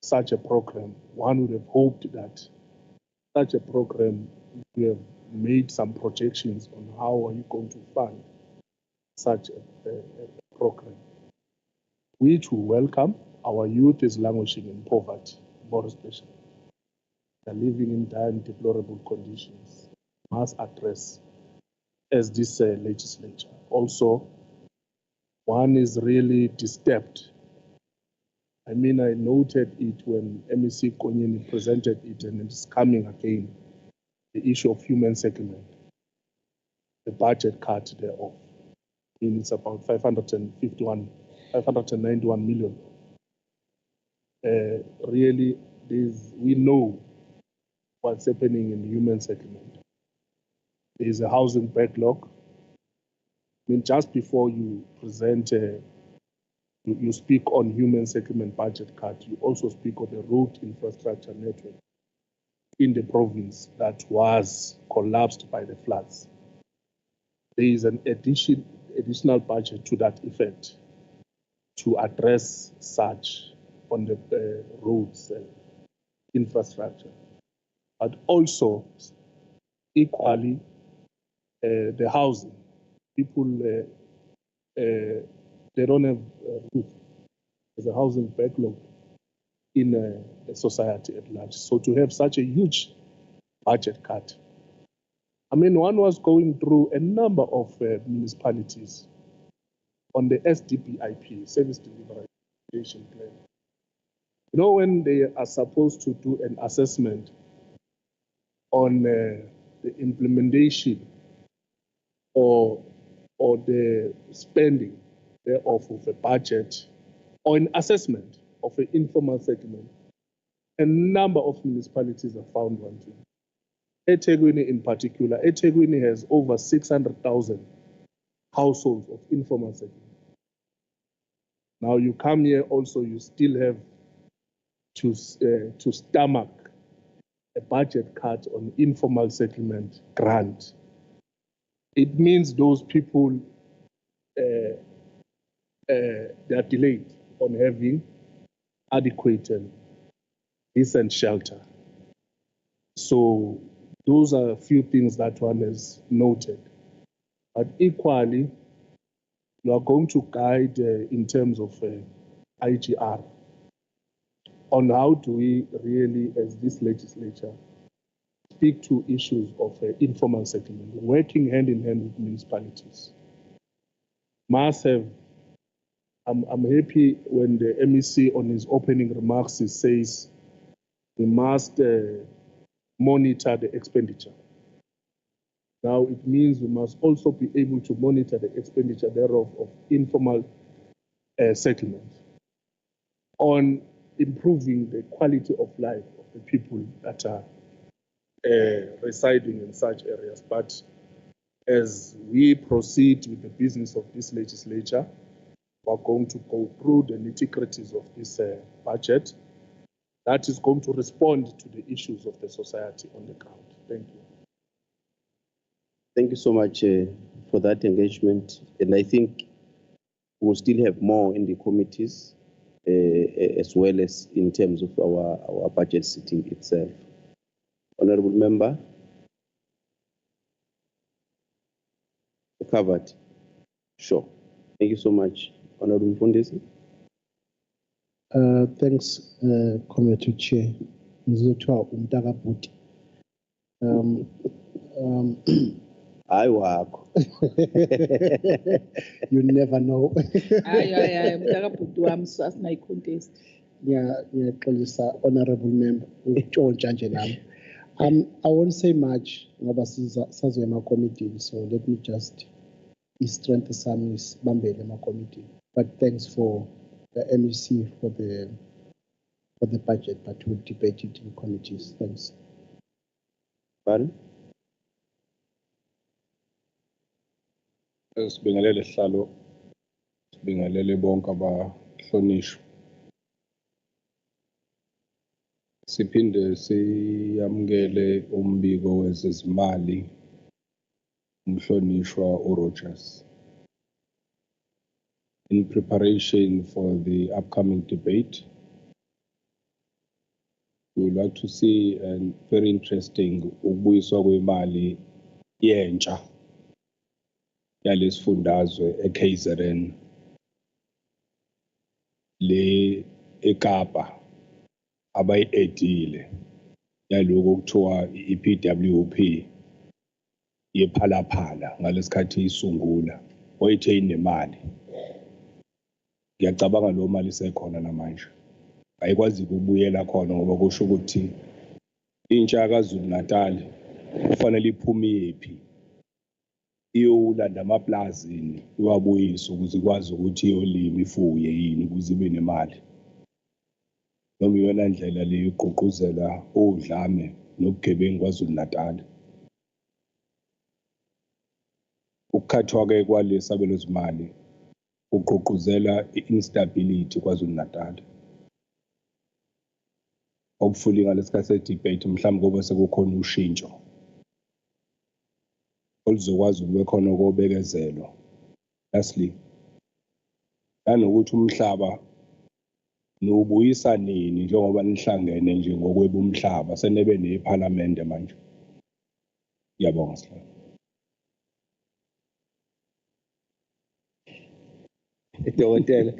such a program, one would have hoped that such a program would have made some projections on how are you going to fund such a program, which we welcome. Our youth is languishing in poverty, more especially. They're living in dire and deplorable conditions. Must address as this legislature. Also, one is really disturbed. I mean, I noted it when MEC Konyeni presented it, and it's coming again. The issue of human settlement, the budget cut thereof. I mean, it's about 591 million. Really, we know what's happening in human settlement. There is a housing backlog. I mean, just before you present, you speak on human settlement budget cut, you also speak of the road infrastructure network in the province that was collapsed by the floods. There is an additional budget to that effect to address such on the roads infrastructure, but also equally the housing. People, they don't have roof. There's a housing backlog in the society at large. So to have such a huge budget cut, I mean, one was going through a number of municipalities on the SDPIP, Service Delivery Plan. You know, when they are supposed to do an assessment on the implementation or the spending thereof of a budget, or an assessment of an informal settlement, a number of municipalities are found wanting. eThekwini in particular, eThekwini has over 600,000 households of informal settlement. Now you come here also, you still have to stomach a budget cut on informal settlement grant. It means those people, they are delayed on having adequate and decent shelter. So those are a few things that one has noted. But equally, you are going to guide in terms of IGR on how do we really, as this legislature, speak to issues of informal settlement, working hand in hand with municipalities. Must have, I'm happy when the MEC on his opening remarks he says we must monitor the expenditure. Now it means we must also be able to monitor the expenditure thereof of informal settlements, on improving the quality of life of the people that are residing in such areas. But as we proceed with the business of this legislature, we're going to go through the nitty-gritties of this budget that is going to respond to the issues of the society on the ground. Thank you. Thank you so much for that engagement. And I think we'll still have more in the committees as well as in terms of our budget sitting itself. Honorable Member. Covered. Sure. Thank you so much. Honorable Mfundisi. Thanks, Committee Chair. Ngizothiwa umntaka bhuti. Hayi wakho. You never know. Hayi umntaka bhuti wami asinayi contest. Ngiyaxolisa honorable member ukutshontsha nje nami. I won't say much ngoba sazoya ema-committee, so let me just strengthen some isibambele ema-committee. But thanks for the MEC for the budget, but we'll debate it in committees. Thanks. Pardon? Sibingelele sihlalo, sibingelele bonke abahlonishwa. Siphinde siyamukele umbiko wezezimali umhlonishwa uRogers. In preparation for the upcoming debate, we would like to see a very interesting ukubuyiswa kwemali yentsha yalesifundazwe eKZN le eKapa abayi-edile yaloko okuthiwa i-PWP yephalaphala ngalesikhathi isungula oyithe inemali. Ngiyacabanga lo mali isekhona namanje, ayikwazi ukubuyela khona ngoba kusho ukuthi intsha yaKwaZulu-Natal kufanele iphume iyephi iyolanda amaplazini iwabuyise ukuze ikwazi ukuthi iyolima ifuye yini ukuze ibe nemali. Noma iyona ndlela leyo igqugquzela udlame nobugebengu KwaZulu-Natal. Ukukhathwa-ke kwalesabelo zimali kugqugquzela i-instability KwaZulu-Natal. Hopefully ngalesikhathi se-debate mhlawumbe kube sekukhona ushintsho oluzokwazi ukube khona okobekezelo. Lastly, nanokuthi umhlaba nobuyisa nini njengoba nihlangene nje ngokweba umhlaba senebe neParliament manje. Ngiyabonga sihlalo. Dokotela.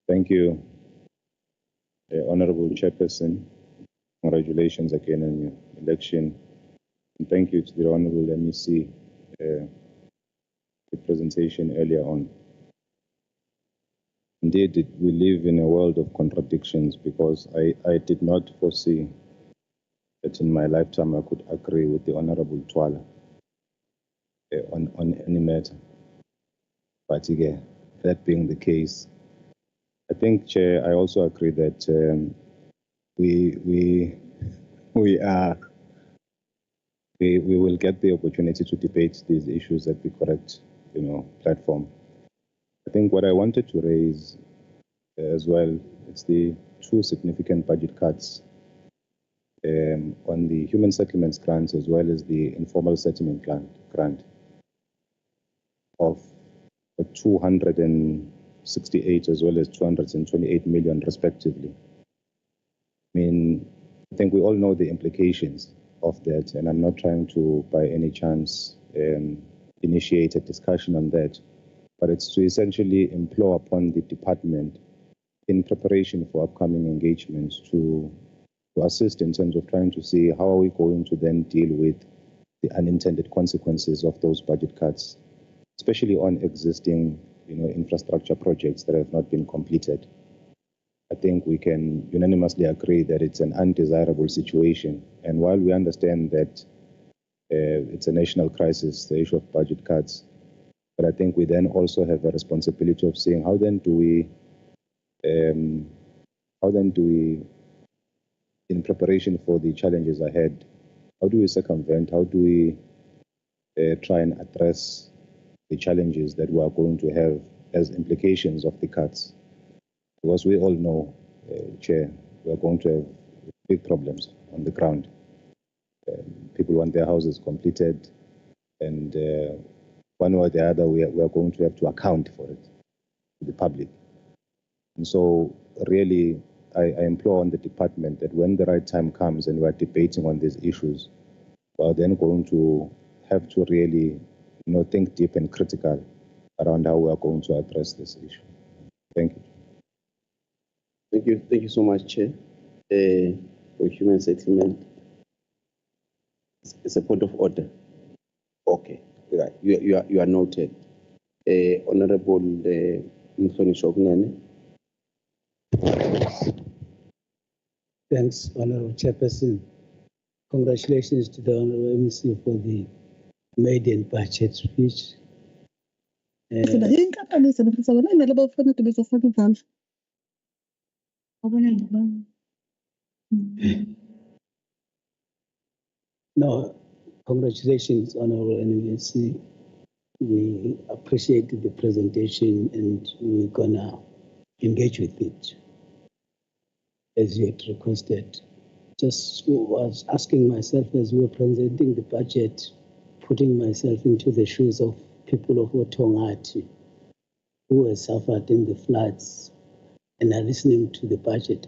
Thank you, Honorable Chairperson. Congratulations again on your election. And thank you to the Honorable MEC for the presentation earlier on. Indeed, we live in a world of contradictions because I did not foresee that in my lifetime I could agree with the Honorable Twala on any matter. But again, that being the case, I think, Chair, I also agree that we will get the opportunity to debate these issues at the correct, platform. I think what I wanted to raise as well, it's the two significant budget cuts on the human settlements grants as well as the informal settlement grant of 268 as well as 228 million respectively. I mean, I think we all know the implications of that, and I'm not trying to, by any chance, initiate a discussion on that, but it's to essentially implore upon the department in preparation for upcoming engagements to assist in terms of trying to see how are we going to then deal with the unintended consequences of those budget cuts, especially on existing infrastructure projects that have not been completed. I think we can unanimously agree that it's an undesirable situation. And while we understand that it's a national crisis, the issue of budget cuts, but I think we then also have a responsibility of saying how then do we, in preparation for the challenges ahead, how do we circumvent, how do we try and address the challenges that we are going to have as implications of the cuts? Because we all know, Chair, we are going to have big problems on the ground. People want their houses completed, and one way or the other, we are going to have to account for it to the public. And so, really, I implore on the department that when the right time comes and we are debating on these issues, we are then going to have to really, think deep and critical around how we are going to address this issue. Thank you. Thank you so much, Chair. For human settlement, it's a point of order. Okay, right. You are noted. Honorable Mthoni Shogunene. Thanks, Honorable Chairperson. Congratulations to the Honorable MEC for the maiden budget speech. No, congratulations, Honorable MEC. We appreciate the presentation and we're gonna engage with it as you had requested. Just was asking myself as we were presenting the budget, putting myself into the shoes of people of Otongati who have suffered in the floods and are listening to the budget.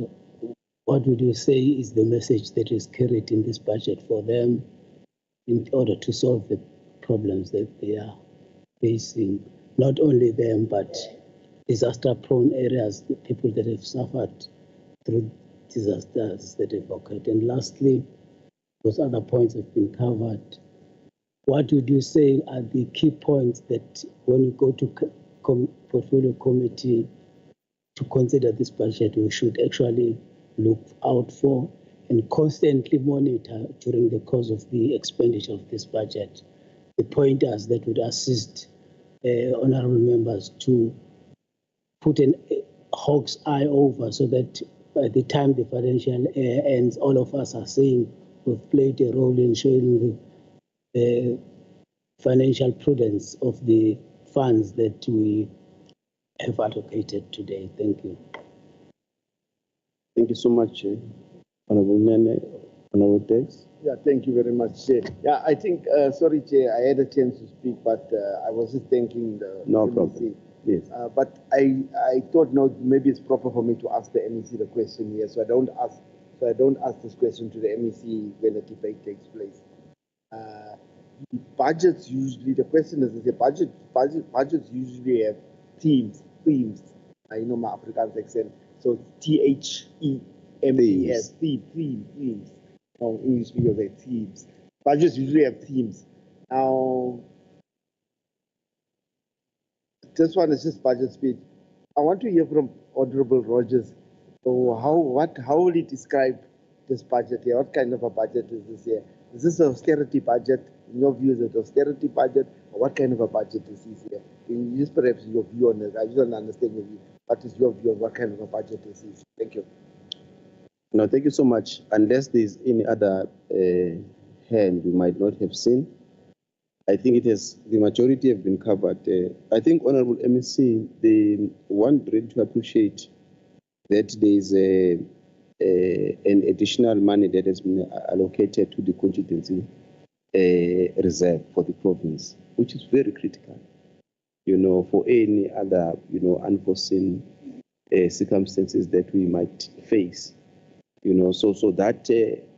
What would you say is the message that is carried in this budget for them in order to solve the problems that they are facing? Not only them, but disaster-prone areas, the people that have suffered through disasters that have occurred. And lastly, those other points have been covered. What would you say are the key points that when you go to portfolio committee to consider this budget, we should actually look out for and constantly monitor during the course of the expenditure of this budget? The pointers that would assist honorable members to put an hawk's eye over so that by the time the financial year ends, all of us are saying we've played a role in showing the financial prudence of the funds that we have allocated today. Thank you. Thank you so much, Honorable Nene. Honorable Dex. Yeah, thank you very much, Chair. Yeah, I think, sorry, Chair, I had a chance to speak, but I was just thanking the No MEC. problem. Yes. But I thought, no, maybe it's proper for me to ask the MEC the question here, so I don't ask this question to the MEC when a debate takes place. Budgets usually, the question is, budgets usually have themes. I know my Afrikaans accent, so themes, themes. Now, English speakers say themes. Budgets usually have themes. Now, this one is just budget speech. I want to hear from Honorable Rogers. So how will he describe this budget here? What kind of a budget is this here? Is this an austerity budget? In your view, is it austerity budget? Or what kind of a budget is this here? In just perhaps your view on it. I just don't understand your view. What is your view on what kind of a budget is this? Thank you. No, thank you so much. Unless there's any other hand we might not have seen, I think the majority have been covered. I think, Honorable MEC, they want really to appreciate that there is an additional money that has been allocated to the contingency reserve for the province, which is very critical, for any other, unforeseen circumstances that we might face. So that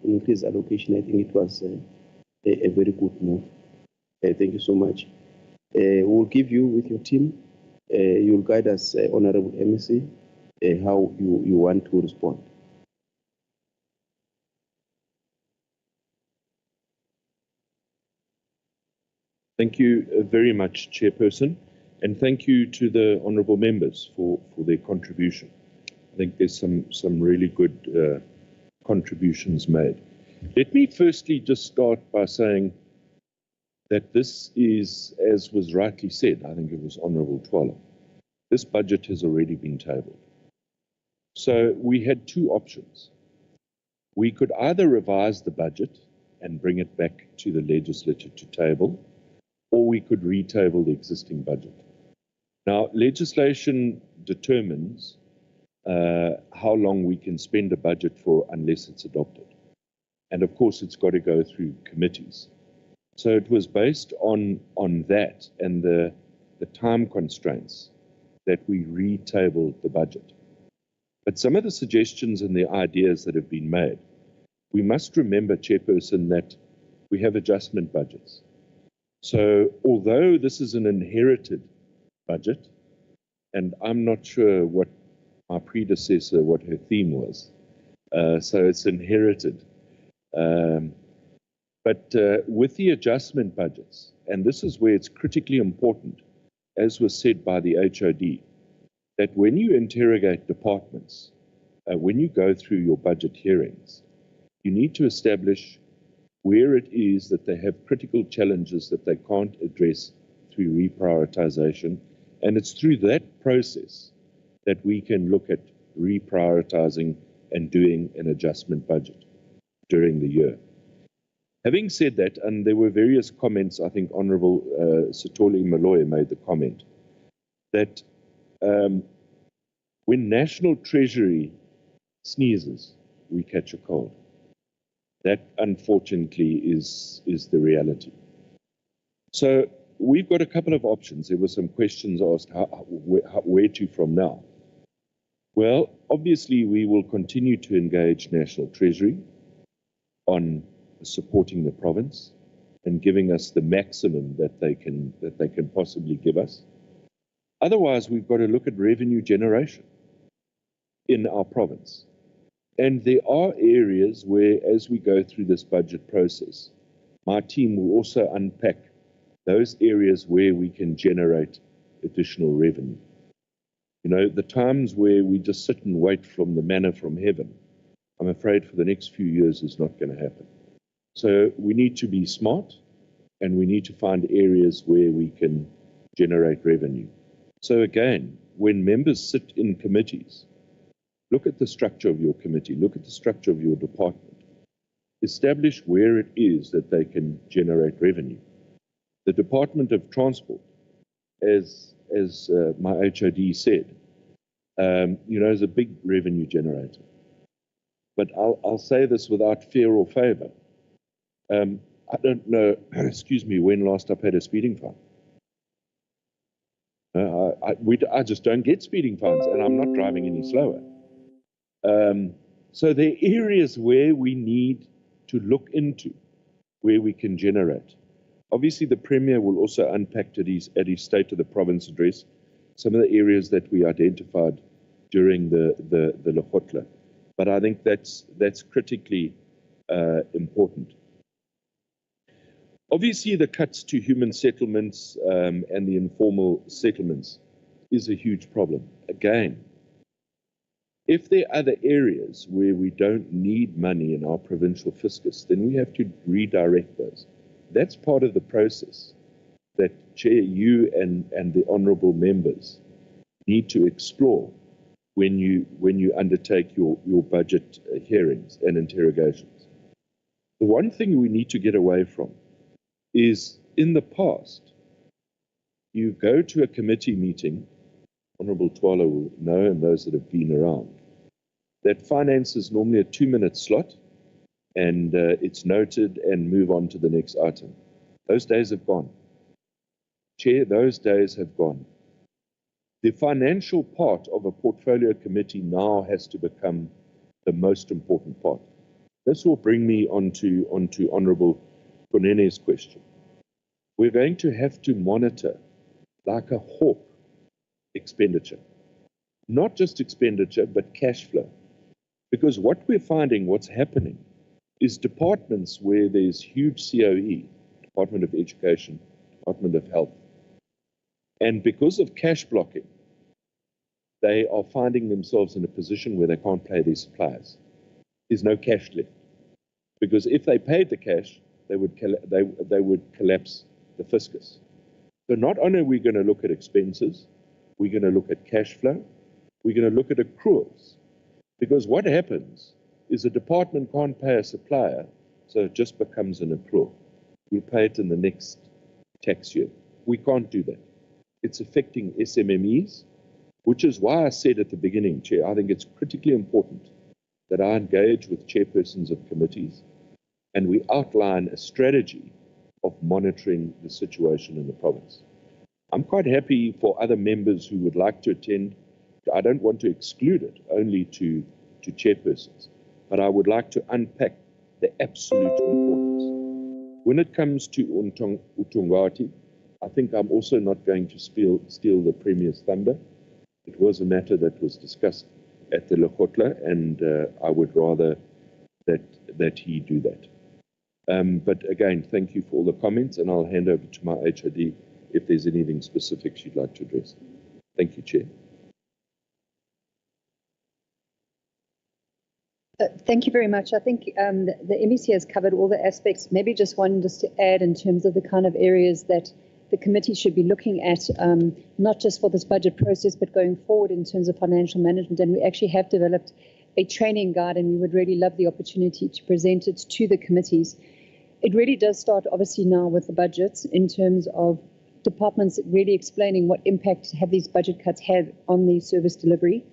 increased allocation, I think it was a very good move. Thank you so much. We'll give you with your team. You'll guide us, Honorable MEC, how you want to respond. Thank you very much, Chairperson, and thank you to the honourable members for their contribution. think there's some really good contributions made. Let me firstly just start by saying that this is, as was rightly said, I think it was Honourable Twala, this budget has already been tabled. So we had two options. We could either revise the budget and bring it back to the legislature to table, or we could retable the existing budget. Now, legislation determines how long we can spend a budget for unless it's adopted. And of course, it's got to go through committees. So it was based on that and the time constraints that we retabled the budget. But some of the suggestions and the ideas that have been made, we must remember, Chairperson, that we have adjustment budgets. So although this is an inherited budget, and I'm not sure what my predecessor, what her theme was, so it's inherited. But with the adjustment budgets, and this is where it's critically important, as was said by the HOD, that when you interrogate departments, when you go through your budget hearings, you need to establish where it is that they have critical challenges that they can't address through reprioritization. And it's through that process that we can look at reprioritizing and doing an adjustment budget during the year. Having said that, and there were various comments, I think Honourable Sithole Maloyi made the comment, that when National Treasury sneezes, we catch a cold. That, unfortunately, is the reality. So we've got a couple of options. There were some questions asked, where to from now? Well, obviously, we will continue to engage National Treasury on supporting the province and giving us the maximum that they can possibly give us. Otherwise, we've got to look at revenue generation in our province. And there are areas where, as we go through this budget process, my team will also unpack those areas where we can generate additional revenue. You know, the times where we just sit and wait from the manna from heaven, I'm afraid for the next few years is not going to happen. So we need to be smart, and we need to find areas where we can generate revenue. So again, when members sit in committees, look at the structure of your committee, look at the structure of your department, establish where it is that they can generate revenue. The Department of Transport, as my HOD said, you know, is a big revenue generator. But I'll say this without fear or favor. I don't know, excuse me, when last I paid a speeding fine. I just don't get speeding fines, and I'm not driving any slower. So there are areas where we need to look into, where we can generate. Obviously, the Premier will also unpack at his State of the Province address some of the areas that we identified during the Lekgotla. But I think that's critically important. Obviously, the cuts to human settlements and the informal settlements is a huge problem. Again, if there are other areas where we don't need money in our provincial fiscus, then we have to redirect those. That's part of the process that, Chair, you and the honourable members need to explore when you undertake your budget hearings and interrogations. The one thing we need to get away from is, in the past, you go to a committee meeting, Honourable Twala will know, and those that have been around, that finance is normally a 2-minute slot, and it's noted and move on to the next item. Those days have gone. Chair, those days have gone. The financial part of a portfolio committee now has to become the most important part. This will bring me onto Honourable Konene's question. We're going to have to monitor, like a hawk, expenditure. Not just expenditure, but cash flow. Because what we're finding, what's happening, is departments where there's huge COE, Department of Education, Department of Health, and because of cash blocking, they are finding themselves in a position where they can't pay their suppliers. There's no cash left. Because if they paid the cash, they would collapse the fiscus. So not only are we going to look at expenses, we're going to look at cash flow, we're going to look at accruals. Because what happens is a department can't pay a supplier, so it just becomes an accrual. We'll pay it in the next tax year. We can't do that. It's affecting SMMEs, which is why I said at the beginning, Chair, I think it's critically important that I engage with chairpersons of committees and we outline a strategy of monitoring the situation in the province. I'm quite happy for other members who would like to attend. I don't want to exclude it only to chairpersons, but I would like to unpack the absolute importance. When it comes to Utongati, I think I'm also not going to steal the Premier's thunder. It was a matter that was discussed at the Lekgotla, and I would rather that he do that. But again, thank you for all the comments, and I'll hand over to my HOD if there's anything specific she'd like to address. Thank you, Chair. Thank you very much. I think the MEC has covered all the aspects. Maybe just one just to add in terms of the kind of areas that the committee should be looking at, not just for this budget process, but going forward in terms of financial management. And we actually have developed a training guide, and we would really love the opportunity to present it to the committees. It really does start, obviously, now with the budgets in terms of departments really explaining what impact have these budget cuts had on the service delivery,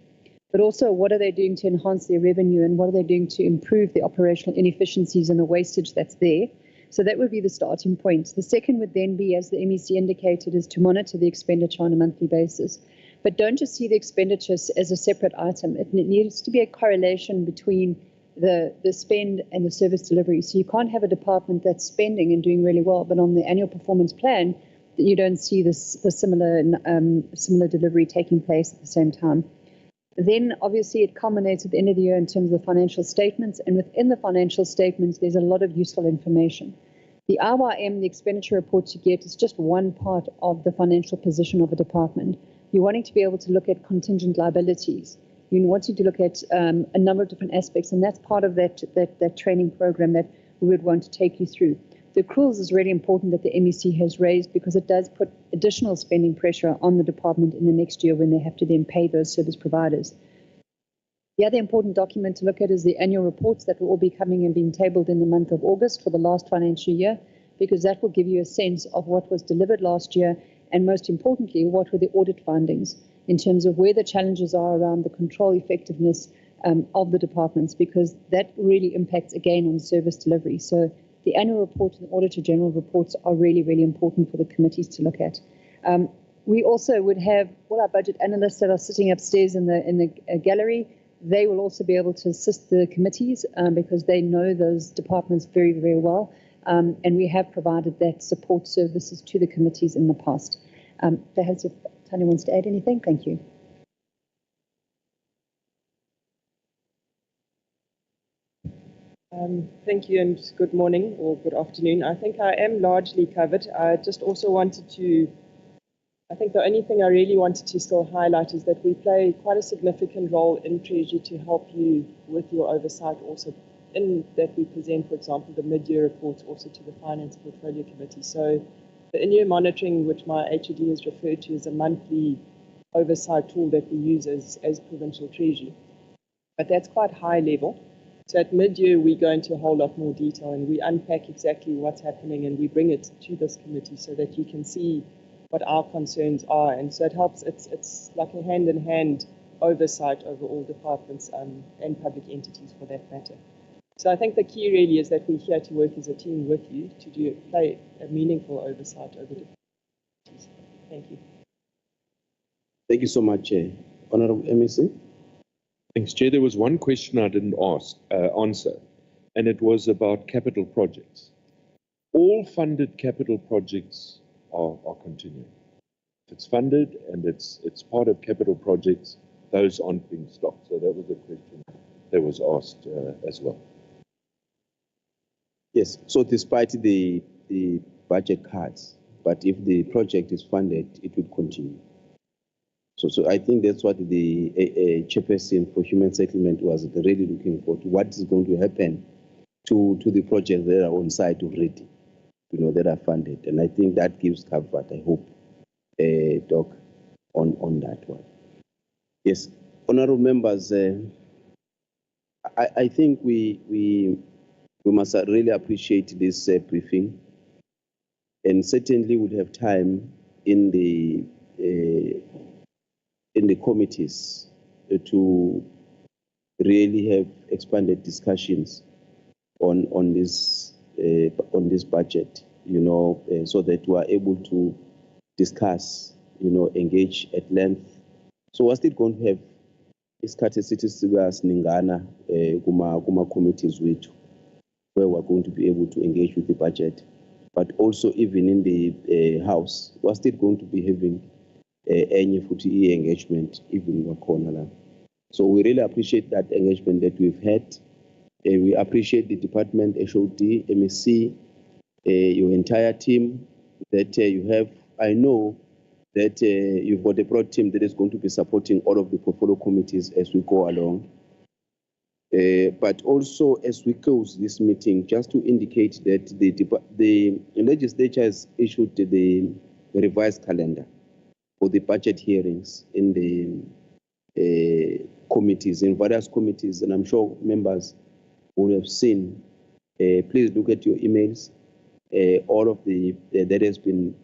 but also what are they doing to enhance their revenue and what are they doing to improve the operational inefficiencies and the wastage that's there. So that would be the starting point. The second would then be, as the MEC indicated, is to monitor the expenditure on a monthly basis. But don't just see the expenditures as a separate item. It needs to be a correlation between the spend and the service delivery. So you can't have a department that's spending and doing really well, but on the annual performance plan, you don't see the similar delivery taking place at the same time. Then, obviously, it culminates at the end of the year in terms of financial statements, and within the financial statements, there's a lot of useful information. The RYM, the expenditure report you get, is just one part of the financial position of a department. You're wanting to be able to look at contingent liabilities. You're wanting to look at a number of different aspects, and that's part of that training program that we would want to take you through. The accruals is really important that the MEC has raised because it does put additional spending pressure on the department in the next year when they have to then pay those service providers. The other important document to look at is the annual reports that will all be coming and being tabled in the month of August for the last financial year, because that will give you a sense of what was delivered last year and, most importantly, what were the audit findings in terms of where the challenges are around the control effectiveness of the departments, because that really impacts, again, on service delivery. So the annual report and the Auditor General reports are really, really important for the committees to look at. We also would have all our budget analysts that are sitting upstairs in the gallery. They will also be able to assist the committees because they know those departments very, very well. And we have provided that support services to the committees in the past. Perhaps if Tanya wants to add anything, thank you. Thank you and good morning or good afternoon. I think I am largely covered. I just also wanted to, I think the only thing I really wanted to still highlight is that we play quite a significant role in Treasury to help you with your oversight also, in that we present, for example, the mid-year reports also to the Finance Portfolio Committee. So the in-year monitoring, which my HOD has referred to, is a monthly oversight tool that we use as Provincial Treasury. But that's quite high level. So at mid-year, we go into a whole lot more detail and we unpack exactly what's happening and we bring it to this committee so that you can see what our concerns are. And so it helps, it's like a hand-in-hand oversight over all departments and public entities for that matter. So I think the key really is that we're here to work as a team with you to play a meaningful oversight over departments. Thank you. Thank you so much, Honourable MEC. Thanks, Chair. There was one question I didn't answer, and it was about capital projects. All funded capital projects are continuing. If it's funded and it's part of capital projects, those aren't being stopped. So that was a question that was asked as well. Yes, so despite the budget cuts, but if the project is funded, it will continue. So I think that's what the chairperson for human settlement was really looking for, to what is going to happen to the projects that are on site already, that are funded. And I think that gives comfort, I hope, Doc, on that one. Yes, honorable members, I think we must really appreciate this briefing, and certainly would have time in the committees to really have expanded discussions on this budget, so that we are able to discuss, engage at length. So we're still going to have isikhathi esithi siningana kuma committees wethu, where we're going to be able to engage with the budget, but also even in the house we're still going to be having enye futhi engagement even wakhona la. So we really appreciate that engagement that we've had. We appreciate the department, HOD, MEC, your entire team that you have. I know that you've got a broad team that is going to be supporting all of the portfolio committees as we go along. But also, as we close this meeting, just to indicate that the legislature has issued the revised calendar for the budget hearings in the committees, in various committees, and I'm sure members will have seen. Please look at your emails. All of that has been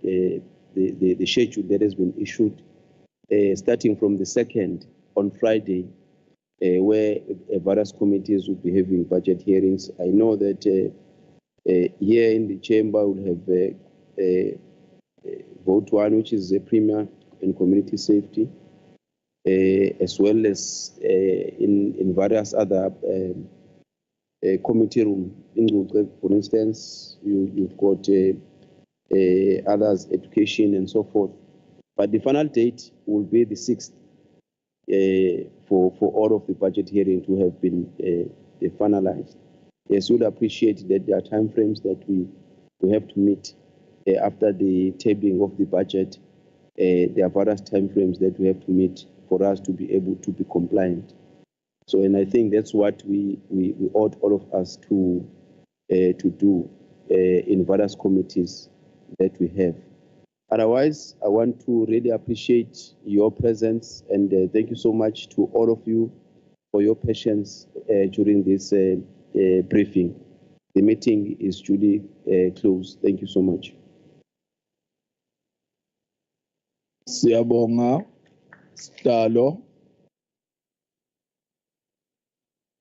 the schedule that has been issued, starting from the 2nd on Friday, where various committees will be having budget hearings. I know that here in the chamber we'll have vote 1, which is a premier in community safety, as well as in various other committee room. For instance, you've got others, education and so forth. But the final date will be the 6th for all of the budget hearing to have been finalized. Yes, we would appreciate that there are timeframes that we have to meet after the tabling of the budget. There are various timeframes that we have to meet for us to be able to be compliant. So, and I think that's what we ought all of us to do in various committees that we have. Otherwise, I want to really appreciate your presence, and thank you so much to all of you for your patience during this briefing. The meeting is duly closed. Thank you so much. Siyabonga Stalo,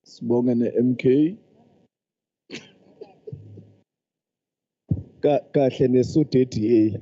sibonge ne-MK. Kahle nesuit 88.